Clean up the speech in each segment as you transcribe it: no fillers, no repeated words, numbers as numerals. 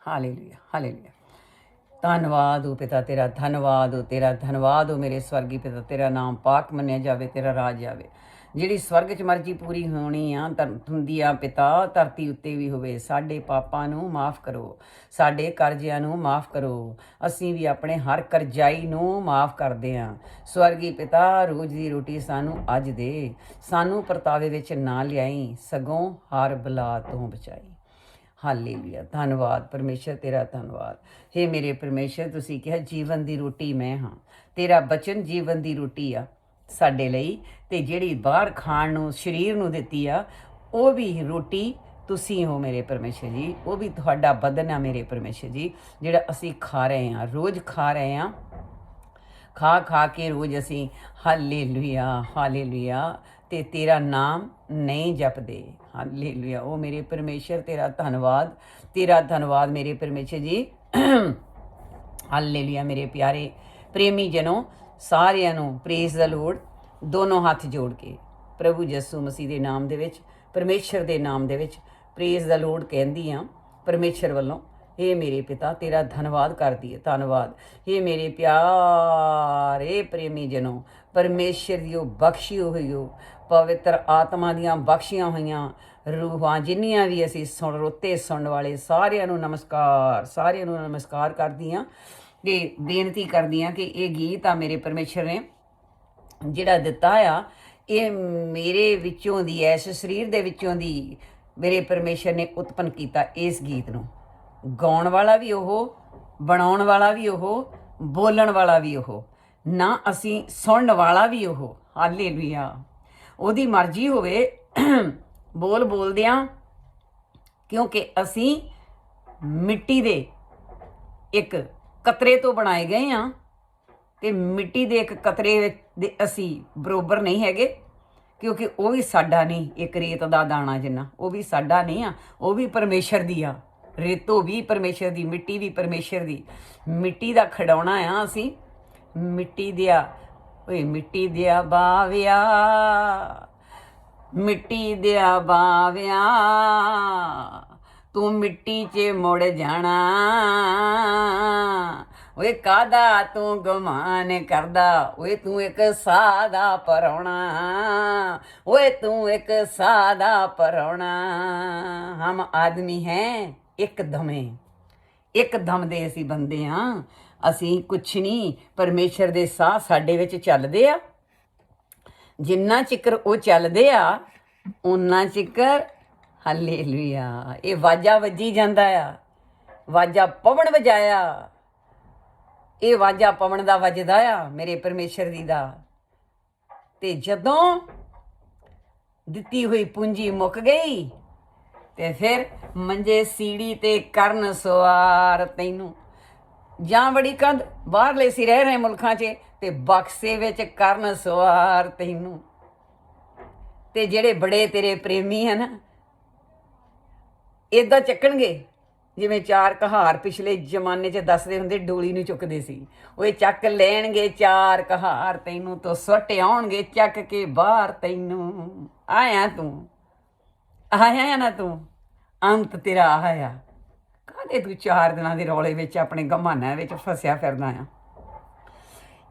Hallelujah hallelujah. ਧੰਨਵਾਦ ਹੋ ਪਿਤਾ ਤੇਰਾ, ਧੰਨਵਾਦ ਹੋ ਤੇਰਾ, ਧੰਨਵਾਦ ਹੋ ਮੇਰੇ ਸਵਰਗੀ ਪਿਤਾ। ਤੇਰਾ ਨਾਮ ਪਾਕ ਮੰਨਿਆ ਜਾਵੇ, ਤੇਰਾ ਰਾਜ ਆਵੇ। ਜਿਹੜੀ ਸਵਰਗ 'ਚ ਮਰਜ਼ੀ ਪੂਰੀ ਹੋਣੀ ਆ ਹੁੰਦੀ ਆ ਪਿਤਾ, ਧਰਤੀ ਉੱਤੇ ਵੀ ਹੋਵੇ। ਸਾਡੇ ਪਾਪਾਂ ਨੂੰ ਮਾफ़ ਕਰੋ, ਸਾਡੇ ਕਰਜ਼ਿਆਂ ਨੂੰ ਮਾफ़ ਕਰੋ। ਅਸੀਂ ਵੀ ਆਪਣੇ ਹਰ ਕਰਜ਼ਾਈ ਨੂੰ ਮਾफ़ ਕਰਦੇ ਹਾਂ। ਸਵਰਗੀ ਪਿਤਾ, ਰੋਜ਼ ਦੀ ਰੋਟੀ ਸਾਨੂੰ ਅੱਜ ਦੇ। ਸਾਨੂੰ ਪਰਤਾਵੇ ਵਿੱਚ ਨਾ ਲਿਆਈ, ਸਗੋਂ ਹਰ ਬਲਾ ਤੋਂ ਬਚਾਈ। ਹਾਲੇਲੂਇਆ। ਧੰਨਵਾਦ ਪਰਮੇਸ਼ਰ ਤੇਰਾ, ਧੰਨਵਾਦ। ਹੇ ਮੇਰੇ ਪਰਮੇਸ਼ਰ, ਤੁਸੀਂ ਕਿਹਾ ਜੀਵਨ ਦੀ ਰੋਟੀ ਮੈਂ ਹਾਂ। ਤੇਰਾ ਬਚਨ ਜੀਵਨ ਦੀ ਰੋਟੀ ਆ ਸਾਡੇ ਲਈ, ਅਤੇ ਜਿਹੜੀ ਬਾਹਰ ਖਾਣ ਨੂੰ ਸਰੀਰ ਨੂੰ ਦਿੱਤੀ ਆ ਉਹ ਵੀ ਰੋਟੀ ਤੁਸੀਂ ਹੋ ਮੇਰੇ ਪਰਮੇਸ਼ਰ ਜੀ। ਉਹ ਵੀ ਤੁਹਾਡਾ ਬਦਨ ਆ ਮੇਰੇ ਪਰਮੇਸ਼ਰ ਜੀ, ਜਿਹੜਾ ਅਸੀਂ ਖਾ ਰਹੇ ਹਾਂ, ਰੋਜ਼ ਖਾ ਰਹੇ ਹਾਂ। ਖਾ ਖਾ ਕੇ ਰੋਜ਼ ਅਸੀਂ ਹਾਲੇਲੂਇਆ ਹਾਲੇਲੂਇਆ ਅਤੇ ਤੇਰਾ ਨਾਮ ਨਹੀਂ ਜਪਦੇ। ਹਾਲੇਲੂਇਆ। ਉਹ ਮੇਰੇ ਪਰਮੇਸ਼ਰ ਤੇਰਾ ਧੰਨਵਾਦ, ਤੇਰਾ ਧੰਨਵਾਦ ਮੇਰੇ ਪਰਮੇਸ਼ਰ ਜੀ। ਹਾਲੇਲੂਇਆ। ਮੇਰੇ ਪਿਆਰੇ ਪ੍ਰੇਮੀ ਜਨੋ, ਸਾਰਿਆਂ ਨੂੰ ਪ੍ਰੇਜ਼ ਦਾ ਲੋੜ, ਦੋਨੋਂ ਹੱਥ ਜੋੜ ਕੇ ਪ੍ਰਭੂ ਯਿਸੂ ਮਸੀਹ ਦੇ ਨਾਮ ਦੇ ਵਿੱਚ, ਪਰਮੇਸ਼ਰ ਦੇ ਨਾਮ ਦੇ ਵਿੱਚ ਪ੍ਰੇਜ਼ ਦਾ ਲੋੜ ਕਹਿੰਦੀ ਹਾਂ ਪਰਮੇਸ਼ਰ ਵੱਲੋਂ। हे ਮੇਰੇ ਪਿਤਾ, ਤੇਰਾ ਧੰਨਵਾਦ ਕਰਦੀ ਹੈ। ਧੰਨਵਾਦ हे ਮੇਰੇ ਪਿਆਰੇ ਪ੍ਰੇਮੀ ਜਨੋ, ਪਰਮੇਸ਼ਰ ਦੀ ਉਹ ਬਖਸ਼ੀ ਹੋਈ ਹੋ ਪਵਿੱਤਰ ਆਤਮਾ ਦੀਆਂ ਬਖਸ਼ੀਆਂ ਹੋਈਆਂ ਰੂਹਾਂ, ਜਿੰਨੀਆਂ ਵੀ ਅਸੀਂ ਰੋਤੇ ਸੁਣਨ ਵਾਲੇ ਸਾਰਿਆਂ ਨੂੰ ਨਮਸਕਾਰ, ਸਾਰਿਆਂ ਨੂੰ ਨਮਸਕਾਰ ਕਰਦੀ ਹਾਂ ਅਤੇ ਬੇਨਤੀ ਕਰਦੀ ਹਾਂ ਕਿ ਇਹ ਗੀਤ ਆ ਮੇਰੇ ਪਰਮੇਸ਼ਰ ਨੇ ਜਿਹੜਾ ਦਿੱਤਾ ਆ, ਇਹ ਮੇਰੇ ਵਿੱਚੋਂ ਦੀ, ਇਸ ਸਰੀਰ ਦੇ ਵਿੱਚੋਂ ਦੀ ਮੇਰੇ ਪਰਮੇਸ਼ਰ ਨੇ ਉਤਪੰਨ ਕੀਤਾ। ਇਸ ਗੀਤ ਨੂੰ ਗਾਉਣ ਵਾਲਾ ਵੀ ਉਹ, ਬਣਾਉਣ ਵਾਲਾ ਵੀ ਉਹ, ਬੋਲਣ ਵਾਲਾ ਵੀ ਉਹ, ਨਾ ਅਸੀਂ ਸੁਣਨ ਵਾਲਾ ਵੀ ਉਹ। ਹਾਲੇਲੂਇਆ। ਉਹਦੀ ਮਰਜ਼ੀ ਹੋਵੇ ਬੋਲਦਿਆਂ, ਕਿਉਂਕਿ ਅਸੀਂ ਮਿੱਟੀ ਦੇ ਇੱਕ ਕਤਰੇ ਤੋਂ ਬਣਾਏ ਗਏ ਹਾਂ, ਅਤੇ ਮਿੱਟੀ ਦੇ ਇੱਕ ਕਤਰੇ ਦੇ ਅਸੀਂ ਬਰਾਬਰ ਨਹੀਂ ਹੈਗੇ, ਕਿਉਂਕਿ ਉਹ ਵੀ ਸਾਡਾ ਨਹੀਂ। ਇੱਕ ਰੇਤ ਦਾ ਦਾਣਾ ਜਿੰਨਾ, ਉਹ ਵੀ ਸਾਡਾ ਨਹੀਂ ਆ, ਉਹ ਵੀ ਪਰਮੇਸ਼ਰ ਦੀ ਆ। ਰੇਤੋ ਵੀ ਪਰਮੇਸ਼ਰ ਦੀ, ਮਿੱਟੀ ਵੀ ਪਰਮੇਸ਼ਰ ਦੀ। ਮਿੱਟੀ ਦਾ ਖਿਡੌਣਾ ਆ ਅਸੀਂ, ਮਿੱਟੀ ਦਿਆ ਓਏ ਮਿੱਟੀ ਦਿਆ ਬਾਵਿਆ, ਮਿੱਟੀ ਦਿਆ ਬਾਵਿਆ, ਤੂੰ ਮਿੱਟੀ 'ਚ ਮੁੜ ਜਾਣਾ। ਓਏ ਕਾਹਦਾ ਤੂੰ ਗੁਮਾਨ ਕਰਦਾ, ਓਏ ਤੂੰ ਇੱਕ ਸਾਦਾ ਪਰਾਉਣਾ, ਓਏ ਤੂੰ ਇੱਕ ਸਾਦਾ ਪਰਾਉਣਾ। ਹਮ ਆਦਮੀ ਹੈ ਇੱਕ ਦਮ ਦੇ ਅਸੀਂ ਬੰਦੇ ਹਾਂ। ਅਸੀਂ ਕੁਛ ਨਹੀਂ, ਪਰਮੇਸ਼ਰ ਦੇ ਸਾਹ ਸਾਡੇ ਵਿੱਚ ਚੱਲਦੇ ਆ। ਜਿੰਨਾ ਚਿਕਰ ਉਹ ਚੱਲਦੇ ਆ ਓਨਾ ਚਿਕਰ ਹਾਲੇਲੂਇਆ ਇਹ ਵਾਜਾ ਵੱਜੀ ਜਾਂਦਾ ਆ। ਵਾਜਾ ਪਵਨ ਵਜਾਇਆ, ਇਹ ਵਾਜਾ ਪਵਨ ਦਾ ਵੱਜਦਾ ਆ ਮੇਰੇ ਪਰਮੇਸ਼ਰ ਦੀ ਦਾ। ਅਤੇ ਜਦੋਂ ਦਿੱਤੀ ਹੋਈ ਪੂੰਜੀ ਮੁੱਕ ਗਈ ਅਤੇ ਫਿਰ ਮੰਜੇ ਸੀੜੀ 'ਤੇ ਕਰਨ ਸਵਾਰ ਤੈਨੂੰ, ਜਾਂ ਬੜੀ ਕੰਧ ਬਾਹਰਲੇ ਸੀ ਰਹਿ ਰਹੇ ਮੁਲਕਾਂ 'ਚ, ਅਤੇ ਬਕਸੇ ਵਿੱਚ ਕਰਨ ਸਵਾਰ ਤੈਨੂੰ। ਅਤੇ ਜਿਹੜੇ ਬੜੇ ਤੇਰੇ ਪ੍ਰੇਮੀ ਹਨ ਇੱਦਾਂ ਚੱਕਣਗੇ ਜਿਵੇਂ ਚਾਰ ਕਹਾਰ ਪਿਛਲੇ ਜ਼ਮਾਨੇ 'ਚ ਦੱਸਦੇ ਹੁੰਦੇ ਡੋਲੀ ਨੂੰ ਚੁੱਕਦੇ ਸੀ। ਉਹ ਚੱਕ ਲੈਣਗੇ ਚਾਰ ਕਹਾਰ ਤੈਨੂੰ, ਤੋਂ ਸੁੱਟ ਆਉਣਗੇ ਚੱਕ ਕੇ ਬਾਹਰ ਤੈਨੂੰ। ਆਇਆ ਤੂੰ, ਆਇਆ ਨਾ ਤੂੰ, ਅੰਤ ਤੇਰਾ ਆਇਆ। ਕਾਹਦੇ ਤੂੰ 4 ਦਿਨਾਂ ਦੇ ਰੌਲੇ ਵਿੱਚ ਆਪਣੇ ਗਮਾਨਾਂ ਵਿੱਚ ਫਸਿਆ ਫਿਰਦਾ ਆ।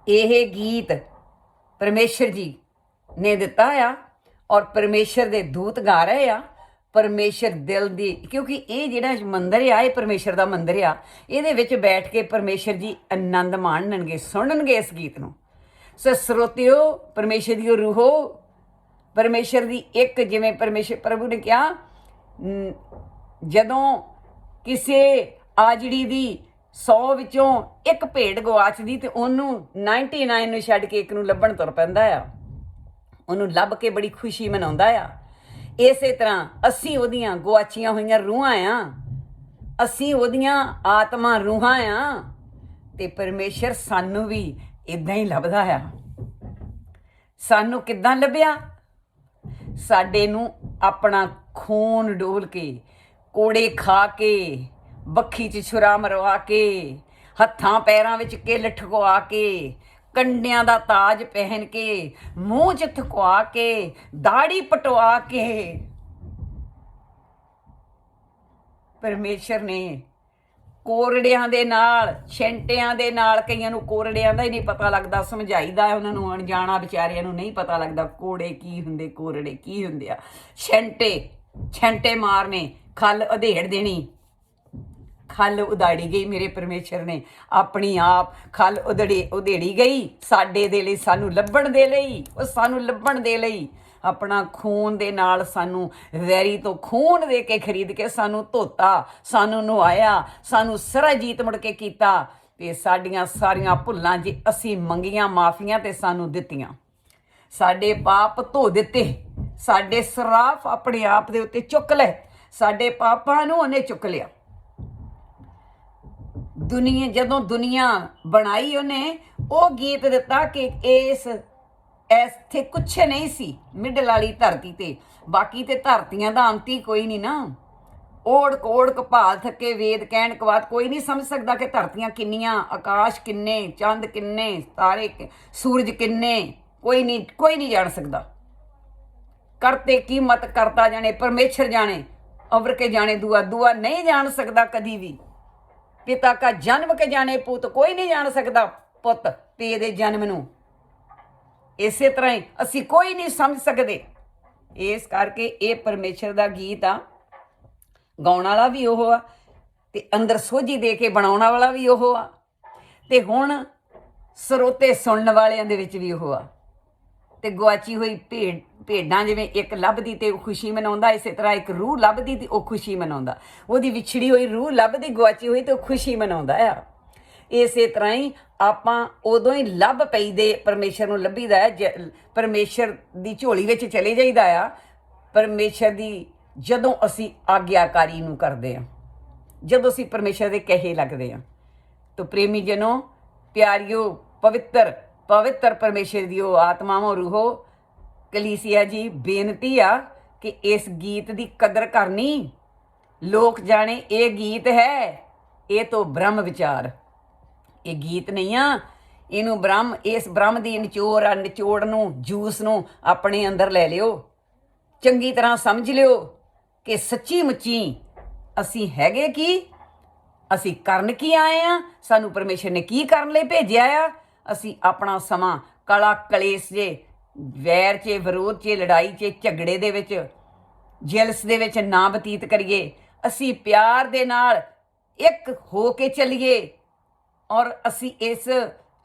ਇਹ ਗੀਤ ਪਰਮੇਸ਼ਰ ਜੀ ਨੇ ਦਿੱਤਾ ਆ ਔਰ ਪਰਮੇਸ਼ਰ ਦੇ ਦੂਤ ਗਾ ਰਹੇ ਆ। ਪਰਮੇਸ਼ਰ ਦਿਲ ਦੀ, ਕਿਉਂਕਿ ਇਹ ਜਿਹੜਾ ਮੰਦਰ ਆ ਇਹ ਪਰਮੇਸ਼ਰ ਦਾ ਮੰਦਰ ਆ। ਇਹਦੇ ਵਿੱਚ ਬੈਠ ਕੇ ਪਰਮੇਸ਼ਰ ਜੀ ਆਨੰਦ ਮਾਣਨਗੇ, ਸੁਣਨਗੇ ਇਸ ਗੀਤ ਨੂੰ। ਸੋ ਸਰੋਤਿਓ, ਪਰਮੇਸ਼ਰ ਦੀ ਰੂਹੋ, ਪਰਮੇਸ਼ਰ ਦੀ ਇੱਕ, ਜਿਵੇਂ ਪਰਮੇਸ਼ਰ ਪ੍ਰਭੂ ਨੇ ਕਿਹਾ, ਜਦੋਂ ਕਿਸੇ ਆਜੜੀ ਦੀ 100 ਵਿੱਚੋਂ ਇੱਕ ਭੇਡ ਗਵਾਚਦੀ ਅਤੇ ਉਹਨੂੰ 99 ਨੂੰ ਛੱਡ ਕੇ ਇੱਕ ਨੂੰ ਲੱਭਣ ਤੁਰ ਪੈਂਦਾ ਆ। ਉਹਨੂੰ ਲੱਭ ਕੇ ਬੜੀ ਖੁਸ਼ੀ ਮਨਾਉਂਦਾ ਆ। ਇਸੇ ਤਰ੍ਹਾਂ ਅਸੀਂ ਉਹਦੀਆਂ ਗੁਆਚੀਆਂ ਹੋਈਆਂ ਰੂਹਾਂ ਆ, ਅਸੀਂ ਉਹਦੀਆਂ ਆਤਮਾ ਰੂਹਾਂ ਆ, ਅਤੇ ਪਰਮੇਸ਼ਰ ਸਾਨੂੰ ਵੀ ਇੱਦਾਂ ਹੀ ਲੱਭਦਾ ਆ। ਸਾਨੂੰ ਕਿੱਦਾਂ ਲੱਭਿਆ? ਸਾਡੇ ਨੂੰ ਆਪਣਾ ਖੂਨ ਡੋਲ ਕੇ, ਕੋੜੇ ਖਾ ਕੇ, ਬੱਖੀ 'ਚ ਛੁਰਾ ਮਰਵਾ ਕੇ, ਹੱਥਾਂ ਪੈਰਾਂ ਵਿੱਚ ਕਿੱਲ ਠੁਕਵਾ ਕੇ, ਕੰਡਿਆਂ ਦਾ ਤਾਜ ਪਹਿਨ ਕੇ, ਮੂੰਹ 'ਚ ਥੁਕਵਾ ਕੇ, ਦਾੜੀ ਪਟਵਾ ਕੇ ਪਰਮੇਸ਼ਰ ਨੇ ਕੋਰੜਿਆਂ ਦੇ ਨਾਲ, ਛਿੰਟਿਆਂ ਦੇ ਨਾਲ, ਕਈਆਂ ਨੂੰ ਕੋਰੜਿਆਂ ਦਾ ਹੀ ਨਹੀਂ ਪਤਾ ਲੱਗਦਾ, ਸਮਝਾਈਦਾ ਉਹਨਾਂ ਨੂੰ, ਅਣਜਾਣਾ ਵਿਚਾਰਿਆਂ ਨੂੰ ਨਹੀਂ ਪਤਾ ਲੱਗਦਾ ਕੋੜੇ ਕੀ ਹੁੰਦੇ, ਕੋਰੜੇ ਕੀ ਹੁੰਦੇ ਆ। ਛਿੰਟੇ ਮਾਰਨੇ, ਖੱਲ ਉਧੇੜ ਦੇਣੀ। ਖੱਲ ਉਧਾੜੀ ਗਈ, ਮੇਰੇ ਪਰਮੇਸ਼ਰ ਨੇ ਆਪਣੀ ਆਪ ਖੱਲ ਉਧੇੜੀ ਗਈ ਸਾਡੇ ਦੇ ਲਈ, ਸਾਨੂੰ ਲੱਭਣ ਦੇ ਲਈ। ਉਹ ਸਾਨੂੰ ਲੱਭਣ ਦੇ ਲਈ ਆਪਣਾ ਖੂਨ ਦੇ ਨਾਲ, ਸਾਨੂੰ ਵੈਰੀ ਤੋਂ ਖੂਨ ਦੇ ਕੇ ਖਰੀਦ ਕੇ ਸਾਨੂੰ ਧੋਤਾ, ਸਾਨੂੰ ਨੁਹਾਇਆ, ਸਾਨੂੰ ਸਰਜੀਤ ਮੁੜ ਕੇ ਕੀਤਾ, ਤੇ ਸਾਡੀਆਂ ਸਾਰੀਆਂ ਭੁੱਲਾਂ ਜੇ ਅਸੀਂ ਮੰਗੀਆਂ ਮਾਫੀਆਂ ਤੇ ਸਾਨੂੰ ਦਿੱਤੀਆਂ। ਸਾਡੇ ਪਾਪ ਧੋ ਦਿੱਤੇ, ਸਾਡੇ ਸਰਾਫ ਆਪਣੇ ਆਪ ਦੇ ਉੱਤੇ ਚੁੱਕ ਲਏ, ਸਾਡੇ ਪਾਪਾਂ ਨੂੰ ਉਹਨੇ ਚੁੱਕ ਲਿਆ। ਜਦੋਂ ਦੁਨੀਆ ਬਣਾਈ ਉਹਨੇ ਉਹ ਗੀਤ ਦਿੱਤਾ ਕਿ ਇੱਥੇ ਕੁਛ ਨਹੀਂ ਸੀ ਮਿਡਲ ਵਾਲੀ ਧਰਤੀ ਤੇ, ਬਾਕੀ ਤੇ ਧਰਤੀਆਂ ਦਾ ਅੰਤ ਹੀ ਕੋਈ ਨਹੀਂ ਨਾ। ਓੜ ਕੋੜ ਕਪਾਲ ਥੱਕੇ ਵੇਦ ਕਹਿਣ ਕਵਾਤ, ਕੋਈ ਨਹੀਂ ਸਮਝ ਸਕਦਾ ਕਿ ਧਰਤੀਆਂ ਕਿੰਨੀਆਂ, ਆਕਾਸ਼ ਕਿੰਨੇ, ਚੰਦ ਕਿੰਨੇ, ਤਾਰੇ ਸੂਰਜ ਕਿੰਨੇ, ਕੋਈ ਨਹੀਂ ਜਾਣ ਸਕਦਾ। ਕਰਤੇ ਕੀਮਤ ਕਰਤਾ ਜਾਣੇ, ਪਰਮੇਸ਼ਰ ਜਾਣੇ, ਅਵਰ ਕੇ ਜਾਣੇ ਦੁਆ ਨਹੀਂ ਜਾਣ ਸਕਦਾ ਕਦੀ ਵੀ। ਪਿਤਾ ਕਾ ਜਨਮ ਕੇ ਜਾਣੇ ਪੁੱਤ, ਕੋਈ ਨਹੀਂ ਜਾਣ ਸਕਦਾ ਪੁੱਤ ਪੇ ਦੇ ਜਨਮ ਨੂੰ। ਇਸੇ ਤਰ੍ਹਾਂ ਹੀ ਅਸੀਂ ਕੋਈ ਨਹੀਂ ਸਮਝ ਸਕਦੇ। ਇਸ ਕਰਕੇ ਇਹ ਪਰਮੇਸ਼ਰ ਦਾ ਗੀਤ ਆ, ਗਾਉਣ ਵਾਲਾ ਵੀ ਉਹ ਆ ਤੇ ਅੰਦਰ ਸੋਝੀ ਦੇ ਕੇ ਬਣਾਉਣ ਵਾਲਾ ਵੀ ਉਹ ਆ, ਤੇ ਹੁਣ ਸਰੋਤੇ ਸੁਣਨ ਵਾਲਿਆਂ ਦੇ ਵਿੱਚ ਵੀ ਉਹ ਆ। ਤੇ ਗੁਆਚੀ ਹੋਈ ਭੇਡਾਂ ਜਿਵੇਂ ਇੱਕ ਲੱਭਦੀ ਤੇ ਉਹ ਖੁਸ਼ੀ ਮਨਾਉਂਦਾ, ਇਸੇ ਤਰ੍ਹਾਂ ਇੱਕ ਰੂਹ ਲੱਭਦੀ ਤੇ ਉਹ ਖੁਸ਼ੀ ਮਨਾਉਂਦਾ। ਉਹਦੀ ਵਿਛੜੀ ਹੋਈ ਰੂਹ ਲੱਭਦੀ, ਗੁਆਚੀ ਹੋਈ ਤੇ ਉਹ ਖੁਸ਼ੀ ਮਨਾਉਂਦਾ ਆ। ਇਸੇ ਤਰ੍ਹਾਂ ਹੀ ਆਪਾਂ ਉਦੋਂ ਹੀ ਲੱਭ ਪਈਦੇ ਪਰਮੇਸ਼ਰ ਨੂੰ ਲੱਭੀਦਾ ਹੈ, ਪਰਮੇਸ਼ਰ ਦੀ ਝੋਲੀ ਵਿੱਚ ਚਲੇ ਜਾਈਦਾ ਆ। ਪਰਮੇਸ਼ਰ ਦੀ ਜਦੋਂ ਅਸੀਂ ਆਗਿਆਕਾਰੀ ਨੂੰ ਕਰਦੇ ਹਾਂ, ਜਦੋਂ ਅਸੀਂ ਪਰਮੇਸ਼ਰ ਦੇ ਕਹੇ ਲੱਗਦੇ ਹਾਂ। ਤਾਂ ਪ੍ਰੇਮੀ ਜਨੋ, ਪਿਆਰਿਓ, ਪਵਿੱਤਰ ਪਰਮੇਸ਼ਰ ਦੀ ਉਹ ਆਤਮਾਵਾਂ, ਰੂਹੋ, ਕਲੀਸਿਆ ਜੀ, ਬੇਨਤੀ ਆ ਕਿ ਇਸ ਗੀਤ ਦੀ ਕਦਰ ਕਰਨੀ। ਲੋਕ ਜਾਣੇ ਇਹ ਗੀਤ ਹੈ, ਇਹ ਤੋਂ ਬ੍ਰਹਮ ਵਿਚਾਰ, ਇਹ ਗੀਤ ਨਹੀਂ ਆ। ਇਹਨੂੰ ਇਸ ਬ੍ਰਹਮ ਦੀ ਨਿਚੋੜ ਨੂੰ, ਜੂਸ ਨੂੰ ਆਪਣੇ ਅੰਦਰ ਲੈ ਲਿਓ, ਚੰਗੀ ਤਰ੍ਹਾਂ ਸਮਝ ਲਿਓ ਕਿ ਸੱਚੀ ਮੁੱਚੀ ਅਸੀਂ ਹੈਗੇ ਕੀ, ਅਸੀਂ ਕਰਨ ਕੀ ਆਏ ਆ, ਸਾਨੂੰ ਪਰਮੇਸ਼ਰ ਨੇ ਕੀ ਕਰਨ ਲਈ ਭੇਜਿਆ ਆ। ਅਸੀਂ ਆਪਣਾ ਸਮਾਂ ਕਲਾ ਕਲੇਸ਼ 'ਚ, ਵੈਰ 'ਚ, ਵਿਰੋਧ 'ਚ, ਲੜਾਈ 'ਚ, ਝਗੜੇ ਦੇ ਵਿੱਚ, ਜਲਸ ਦੇ ਵਿੱਚ ਨਾ ਬਤੀਤ ਕਰੀਏ। ਅਸੀਂ ਪਿਆਰ ਦੇ ਨਾਲ ਇੱਕ ਹੋ ਕੇ ਚੱਲੀਏ, ਔਰ ਅਸੀਂ ਇਸ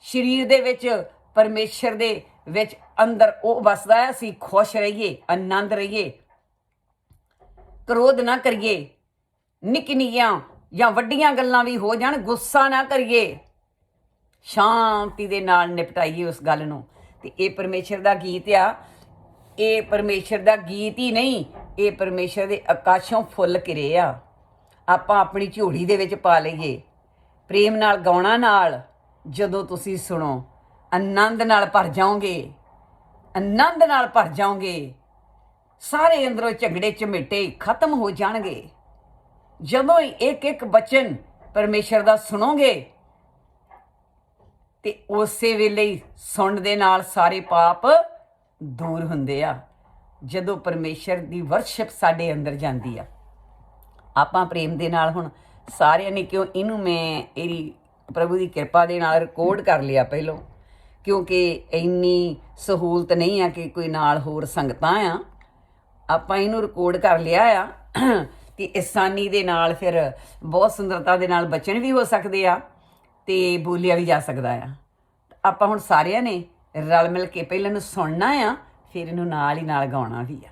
ਸਰੀਰ ਦੇ ਵਿੱਚ ਪਰਮੇਸ਼ਰ ਦੇ ਵਿੱਚ ਅੰਦਰ ਉਹ ਵਸਦਾ ਹੈ, ਅਸੀਂ ਖੁਸ਼ ਰਹੀਏ, ਆਨੰਦ ਰਹੀਏ, ਕ੍ਰੋਧ ਨਾ ਕਰੀਏ, ਨਿੱਕੀਆਂ ਜਾਂ ਵੱਡੀਆਂ ਗੱਲਾਂ ਵੀ ਹੋ ਜਾਣ ਗੁੱਸਾ ਨਾ ਕਰੀਏ, ਸ਼ਾਂਤੀ ਦੇ ਨਾਲ ਨਿਪਟਾਈਏ ਉਸ ਗੱਲ ਨੂੰ। ਤੇ ਇਹ ਪਰਮੇਸ਼ਰ ਦਾ ਗੀਤ ਆ। ਇਹ ਪਰਮੇਸ਼ਰ ਦਾ ਗੀਤ ਹੀ ਨਹੀਂ, ਇਹ ਪਰਮੇਸ਼ਰ ਦੇ ਆਕਾਸ਼ੋਂ ਫੁੱਲ ਘਿਰੇ ਆ। ਆਪਾਂ ਆਪਣੀ ਝੋਲੀ ਦੇ ਵਿੱਚ ਪਾ ਲਈਏ। ਪ੍ਰੇਮ ਨਾਲ ਗਾਉਣਾ ਨਾਲ ਜਦੋਂ ਤੁਸੀਂ ਸੁਣੋ, ਆਨੰਦ ਨਾਲ ਭਰ ਜਾਓਗੇ, ਆਨੰਦ ਨਾਲ ਭਰ ਜਾਓਗੇ। ਸਾਰੇ ਅੰਦਰੋਂ ਝਗੜੇ ਝਮੇਟੇ ਖਤਮ ਹੋ ਜਾਣਗੇ। ਜਦੋਂ ਇੱਕ ਬਚਨ ਪਰਮੇਸ਼ਰ ਦਾ ਸੁਣੋਗੇ ਤੇ ਉਸੇ ਵੇਲੇ ਹੀ ਸੁਣਨ ਦੇ ਨਾਲ ਸਾਰੇ ਪਾਪ ਦੂਰ ਹੁੰਦੇ ਆ। ਜਦੋਂ ਪਰਮੇਸ਼ਰ ਦੀ ਵਰਸ਼ਿਪ ਸਾਡੇ ਅੰਦਰ ਜਾਂਦੀ ਆ, ਆਪਾਂ ਪ੍ਰੇਮ ਦੇ ਨਾਲ ਹੁਣ ਸਾਰਿਆਂ ਨੇ, ਕਿਉਂ ਇਹਨੂੰ ਮੈਂ ਇਹਦੀ ਪ੍ਰਭੂ ਦੀ ਕਿਰਪਾ ਦੇ ਨਾਲ ਰਿਕਾਰਡ ਕਰ ਲਿਆ ਪਹਿਲੋਂ, ਕਿਉਂਕਿ ਇੰਨੀ ਸਹੂਲਤ ਨਹੀਂ ਆ ਕਿ ਕੋਈ ਨਾਲ ਹੋਰ ਸੰਗਤਾਂ ਆ। ਆਪਾਂ ਇਹਨੂੰ ਰਿਕਾਰਡ ਕਰ ਲਿਆ ਆ ਕਿ ਆਸਾਨੀ ਦੇ ਨਾਲ ਫਿਰ ਬਹੁਤ ਸੁੰਦਰਤਾ ਦੇ ਨਾਲ ਬਚਨ ਵੀ ਹੋ ਸਕਦੇ ਆ ਤੇ ਬੋਲਿਆ ਵੀ ਜਾ ਸਕਦਾ ਆ। ਆਪਾਂ ਹੁਣ ਸਾਰਿਆਂ ਨੇ ਰਲ ਮਿਲ ਕੇ ਪਹਿਲਾਂ ਨੂੰ ਸੁਣਨਾ ਆ, ਫਿਰ ਇਹਨੂੰ ਨਾਲ ਹੀ ਨਾਲ ਗਾਉਣਾ ਵੀ ਆ,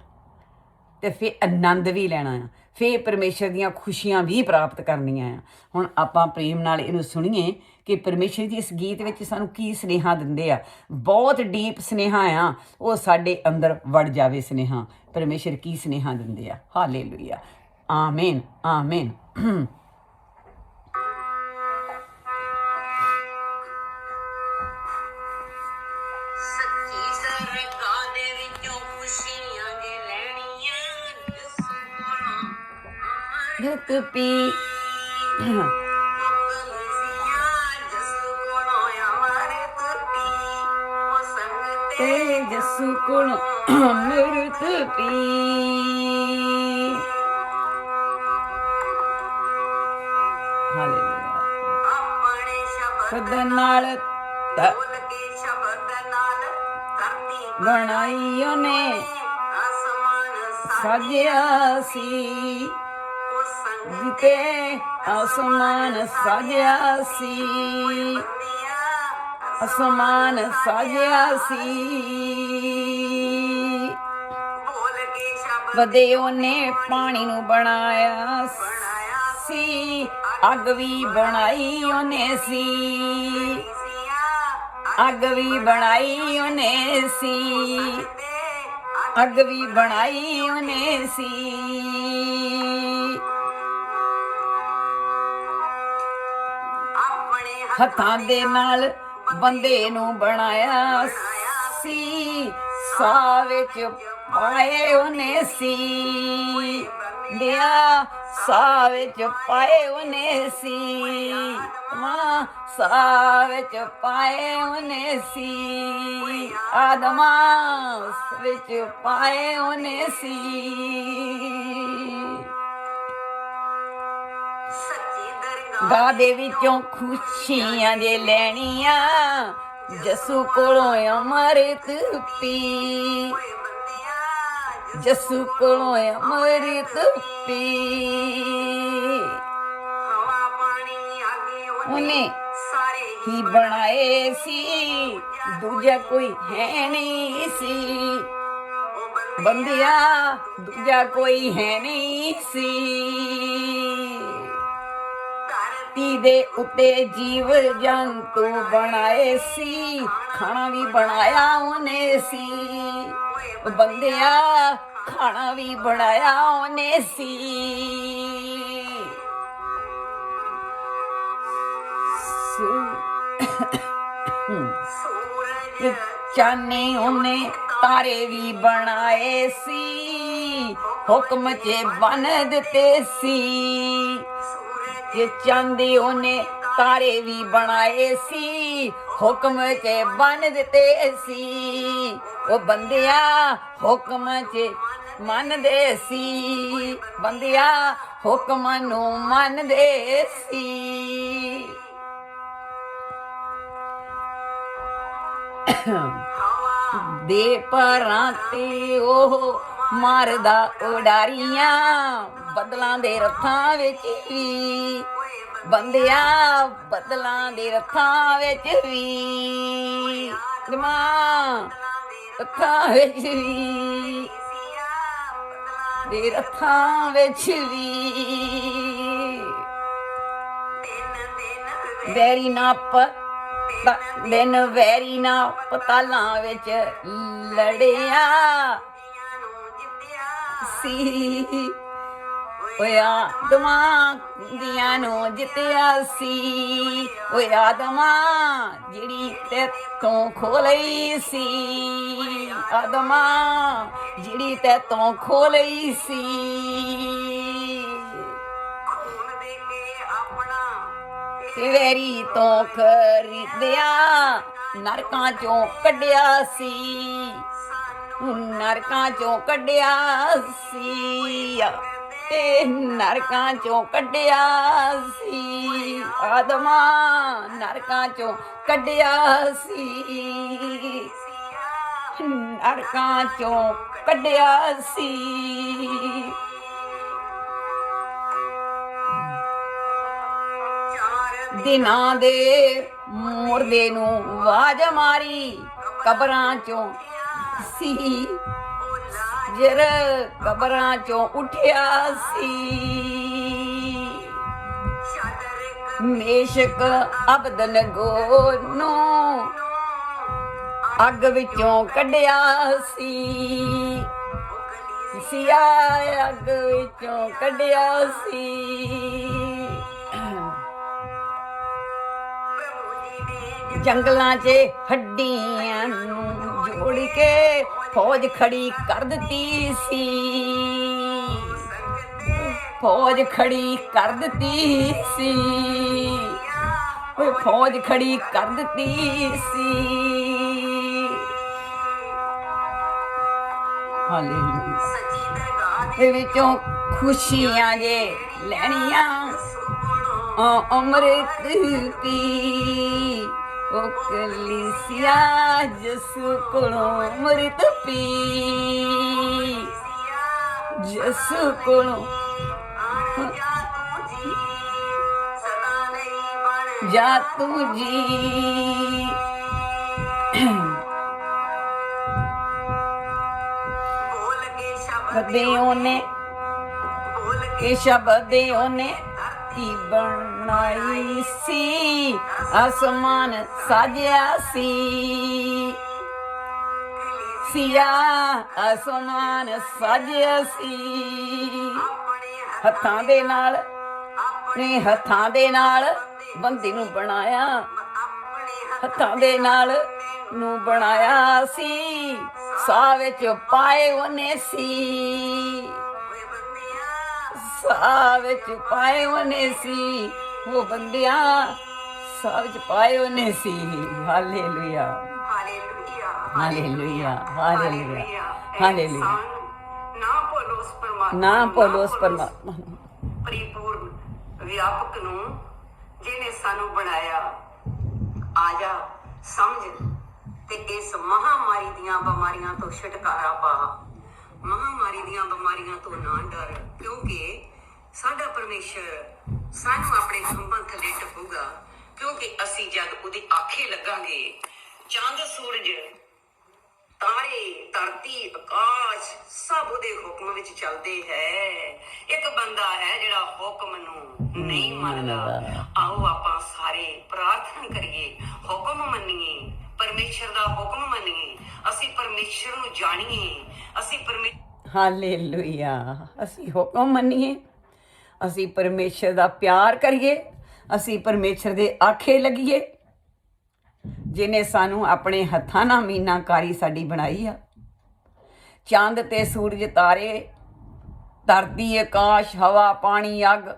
ਤੇ ਫਿਰ ਆਨੰਦ ਵੀ ਲੈਣਾ ਆ, ਫਿਰ ਪਰਮੇਸ਼ਰ ਦੀਆਂ ਖੁਸ਼ੀਆਂ ਵੀ ਪ੍ਰਾਪਤ ਕਰਨੀਆਂ ਆ। ਹੁਣ ਆਪਾਂ ਪ੍ਰੇਮ ਨਾਲ ਇਹਨੂੰ ਸੁਣੀਏ ਕਿ ਪਰਮੇਸ਼ਰ ਜੀ ਇਸ ਗੀਤ ਵਿੱਚ ਸਾਨੂੰ ਕੀ ਸੁਨੇਹਾ ਦਿੰਦੇ ਆ। ਬਹੁਤ ਡੀਪ ਸੁਨੇਹਾ ਆ, ਉਹ ਸਾਡੇ ਅੰਦਰ ਵੜ ਜਾਵੇ ਸੁਨੇਹਾ। ਪਰਮੇਸ਼ਰ ਕੀ ਸੁਨੇਹਾ ਦਿੰਦੇ ਆ। ਹਾਲੇਲੂਇਆ, ਆਮੀਨ, ਆਮੀਨ। ਪੀ ਤੇ ਜਸੂ ਕੋਲ ਅੰਮ੍ਰਿਤ ਪੀ। ਹਾਲੇ ਸ਼ਬਦ ਨਾਲ ਬਣਾਈ ਉਹਨੇ ਸਾਜਿਆ ਸੀ, ਜਿੱਤੇ ਆਸਮਾਨ ਸਾਜਿਆ ਸੀ, ਆਸਮਾਨ ਸਾਜਿਆ ਸੀ। ਵਦੇ ਉਹਨੇ ਪਾਣੀ ਨੂੰ ਬਣਾਇਆ ਸੀ, ਅੱਗ ਵੀ ਬਣਾਈ ਉਹਨੇ ਸੀ, ਅੱਗ ਵੀ ਬਣਾਈ ਉਹਨੇ ਸੀ, ਅੱਗ ਵੀ ਬਣਾਈ ਉਹਨੇ ਸੀ। ਹੱਥਾਂ ਦੇ ਨਾਲ ਬੰਦੇ ਨੂੰ ਬਣਾਇਆ ਸੀ, ਸਾਹ ਵਿੱਚ ਪਾਏ ਉਹਨੇ ਸੀ, ਦਿਆ ਸਾਹ ਵਿੱਚ ਪਾਏ ਉਹਨੇ ਸੀ, ਮਾਂ ਸਾਹ ਵਿੱਚ ਪਾਏ ਉਹਨੇ ਸੀ, ਆਦਮਾ ਵਿੱਚ ਪਾਏ ਉਹਨੇ ਸੀ। ਗਾ ਦੇ ਵਿੱਚੋਂ ਖੁਸ਼ੀਆਂ ਜੇ ਲੈਣੀਆਂ, ਜੱਸੂ ਕੋਲੋਂ ਅੰਮ੍ਰਿਤ ਪੀ, ਜੱਸੂ ਕੋਲੋਂ ਅੰਮ੍ਰਿਤ ਪੀ। ਉਹਨੇ ਹੀ ਬਣਾਏ ਸੀ, ਦੂਜਾ ਕੋਈ ਹੈ ਨਹੀਂ ਸੀ, ਬੰਦਿਆ ਦੂਜਾ ਕੋਈ ਹੈ ਨਹੀਂ ਸੀ। ਧਰਤੀ ਦੇ ਉੱਤੇ ਜੀਵ ਜੰਤੂ ਬਣਾਏ ਸੀ, ਖਾਣਾ ਵੀ ਬਣਾਇਆ ਉਹਨੇ ਸੀ, ਬੰਦਿਆ ਖਾਣਾ ਵੀ ਬਣਾਇਆ ਉਹਨੇ ਸੀ। ਚਾਨੇ ਉਹਨੇ ਤਾਰੇ ਵੀ ਬਣਾਏ ਸੀ, ਹੁਕਮ 'ਚ ਬੰਨ ਦਿੱਤੇ ਸੀ, ਜੇ ਚਾਂਦੇ ਉਹਨੇ ਤਾਰੇ ਵੀ ਬਣਾਏ ਸੀ, ਹੁਕਮ 'ਚ ਬੰਨ ਦਿੱਤੇ ਸੀ, ਉਹ ਬੰਦਿਆ ਹੁਕਮ 'ਚ ਮੰਨਦੇ ਸੀ, ਬੰਦਿਆ ਹੁਕਮ ਨੂੰ ਮੰਨਦੇ ਸੀ। ਦੇ ਪਰਾਂ ਤੇ ਉਹ ਮਾਰਦਾ ਉਡਾਰੀਆਂ, ਬਦਲਾਂ ਦੇ ਰੱਥਾਂ ਵਿੱਚ ਵੀ, ਬੰਦਿਆ ਬਦਲਾਂ ਦੇ ਰੱਥਾਂ ਵਿੱਚ ਵੀ, ਮਾਂ ਰੱਥਾਂ ਵਿੱਚ ਵੀ, ਦੇ ਰੱਥਾਂ ਵਿੱਚ ਵੀ। ਵੈਰੀ ਨਾ ਦਿਨ ਵੈਰੀ ਨਾ ਪਤਾਲਾਂ ਵਿੱਚ ਲੜਿਆ ਸੀ, ਓਏ ਆਦਮਾ ਦੀਆਂ ਨੂੰ ਜਿੱਤਿਆ ਸੀ, ਓਏ ਆਦਮਾ ਜਿਹੜੀ ਤੈਥੋਂ ਖੋ ਲਈ ਸੀ, ਆਦਮਾ ਜਿਹੜੀ ਤੈਥੋਂ ਖੋ ਲਈ ਸੀ। ਵੈਰੀ ਤੋਂ ਖਰੀਦਿਆ ਨਰਕਾਂ ਚੋਂ ਕੱਢਿਆ ਸੀ, ਨਰਕਾਂ ਚੋਂ ਕੱਢਿਆ ਸੀ, ਤੇ ਨਰਕਾਂ ਚੋਂ ਕੱਢਿਆ ਸੀ, ਆਦਮਾ ਨਰਕਾਂ ਚੋਂ ਕੱਢਿਆ ਸੀ, ਨਰਕਾਂ ਚੋਂ ਕੱਢਿਆ ਸੀ। ਦਿਨਾਂ ਦੇ ਮੁਰਦੇ ਨੂੰ ਆਵਾਜ਼ ਮਾਰੀ, ਕਬਰਾਂ ਚੋਂ ਸੀ ਜਰ ਕਬਰਾਂ ਚੋਂ ਉੱਠਿਆ ਸੀ, ਮੇਸ਼ਕ ਅਬਦਨਗੋ ਨੂੰ ਅੱਗ ਵਿੱਚੋਂ ਕੱਢਿਆ ਸੀ, ਸਿਆ ਅੱਗ ਵਿੱਚੋਂ ਕੱਢਿਆ ਸੀ। ਜੰਗਲਾਂ 'ਚ ਹੱਡੀਆਂ ਨੂੰ ਜੋੜ ਕੇ ਫੌਜ ਖੜੀ ਕਰ ਦਿੱਤੀ ਸੀ, ਫੌਜ ਖੜੀ ਕਰ ਦਿੱਤੀ ਸੀ, ਫੌਜ ਖੜੀ ਕਰ ਦਿੱਤੀ ਸੀ। ਹਾਲੇਲੂਇਆ। ਇਹ ਵਿੱਚੋਂ ਖੁਸ਼ੀਆਂ ਜੇ ਲੈਣੀਆਂ, ਅੰਮ੍ਰਿਤ ਪੀ ਓ ਕਲੀਸਿਆ ਯਿਸੂ ਕੋਲੋਂ ਅੰਮ੍ਰਿਤ ਪੀ ਯਿਸੂ ਕੋਲੋਂ ਜਾ ਤੂੰ ਜੀ ਸ਼ਬਦੇ ਉਹਨੇ ਇਹ ਸ਼ਬਦੇ ਉਹਨੇ ਧਰਤੀ ਬਣਾਈ ਸੀ ਆਸਮਾਨ ਸਾਜਿਆ ਸੀ ਸਿਆ ਆਸਮਾਨ ਸਾਜਿਆ ਸੀ ਹੱਥਾਂ ਦੇ ਨਾਲ ਆਪਣੇ ਹੱਥਾਂ ਦੇ ਨਾਲ ਬੰਦੇ ਨੂੰ ਬਣਾਇਆ ਹੱਥਾਂ ਦੇ ਨਾਲ ਨੂੰ ਬਣਾਇਆ ਸੀ ਸਾਹ ਵਿੱਚ ਪਾਏ ਉਹਨੇ ਸੀ ਸਾਹ ਵਿੱਚ ਪਾਏ ਉਹਨੇ ਸੀ ਉਹ ਬੰਦਿਆਂ ਸਾਹ ਵਿੱਚ ਪਾਏ ਉਹਨੇ ਸੀ ਹਾਲੇਲੂਇਆ ਹਾਲੇਲੂਇਆ ਹਾਲੇਲੂਇਆ ਹਾਲੇਲੂਇਆ ਨਾ ਭੁੱਲੋ ਉਸ ਪਰਮਾਤਮਾ ਨੂੰ ਪਰਿਪੂਰਨ ਵਿਆਪਕ ਨੂੰ ਜਿਹਨੇ ਸਾਨੂੰ ਬਣਾਇਆ ਆ ਜਾ ਸਮਝ ਤੇ ਇਸ ਮਹਾਮਾਰੀ ਦੀਆਂ ਬਿਮਾਰੀਆਂ ਤੋਂ ਛੁਟਕਾਰਾ ਪਾ ਮਹਾਮਾਰੀ ਦੀਆਂ ਬਿਮਾਰੀਆਂ ਤੋਂ ਨਾ ਡਰ ਕਿਉਂਕਿ ਸਾਡਾ ਪਰਮੇਸ਼ਰ ਸਾਨੂੰ ਆਪਣੇ ਖੰਭਾਂ ਥੱਲੇ ਟਪੂਗਾ ਕਿਉਂਕਿ ਅਸੀਂ ਜਦ ਉਹਦੀ ਆਖੇ ਲੱਗਾਂਗੇ ਚੰਦ ਸੂਰਜ ਤਾਰੇ ਧਰਤੀ ਆਕਾਸ਼ ਸਭ ਉਹਦੇ ਹੁਕਮ ਵਿੱਚ ਚੱਲਦੇ ਹੈ ਇੱਕ ਬੰਦਾ ਹੈ ਜਿਹੜਾ ਹੁਕਮ ਨੂੰ ਨਹੀਂ ਮੰਨਦਾ ਆਓ ਆਪਾਂ ਸਾਰੇ ਪ੍ਰਾਰਥਨਾ ਕਰੀਏ ਹੁਕਮ ਮੰਨੀਏ ਪਰਮੇਸ਼ਰ ਦਾ ਹੁਕਮ ਮੰਨੀਏ ਅਸੀਂ ਪਰਮੇਸ਼ਰ ਨੂੰ ਜਾਣੀਏ ਅਸੀਂ ਹਾਲੇਲੂਇਆ ਅਸੀਂ ਹੁਕਮ ਮੰਨੀਏ ਅਸੀਂ ਪਰਮੇਸ਼ਰ ਦਾ ਪਿਆਰ ਕਰੀਏ ਅਸੀਂ ਪਰਮੇਸ਼ਰ ਦੇ ਆਖੇ ਲੱਗੀਏ ਜਿਹਨੇ ਸਾਨੂੰ ਆਪਣੇ ਹੱਥਾਂ ਨਾਲ ਮੀਨਾਕਾਰੀ ਸਾਡੀ ਬਣਾਈ ਆ ਚੰਦ ਤੇ ਸੂਰਜ ਤਾਰੇ ਧਰਤੀ ਆਕਾਸ਼ ਹਵਾ ਪਾਣੀ ਅੱਗ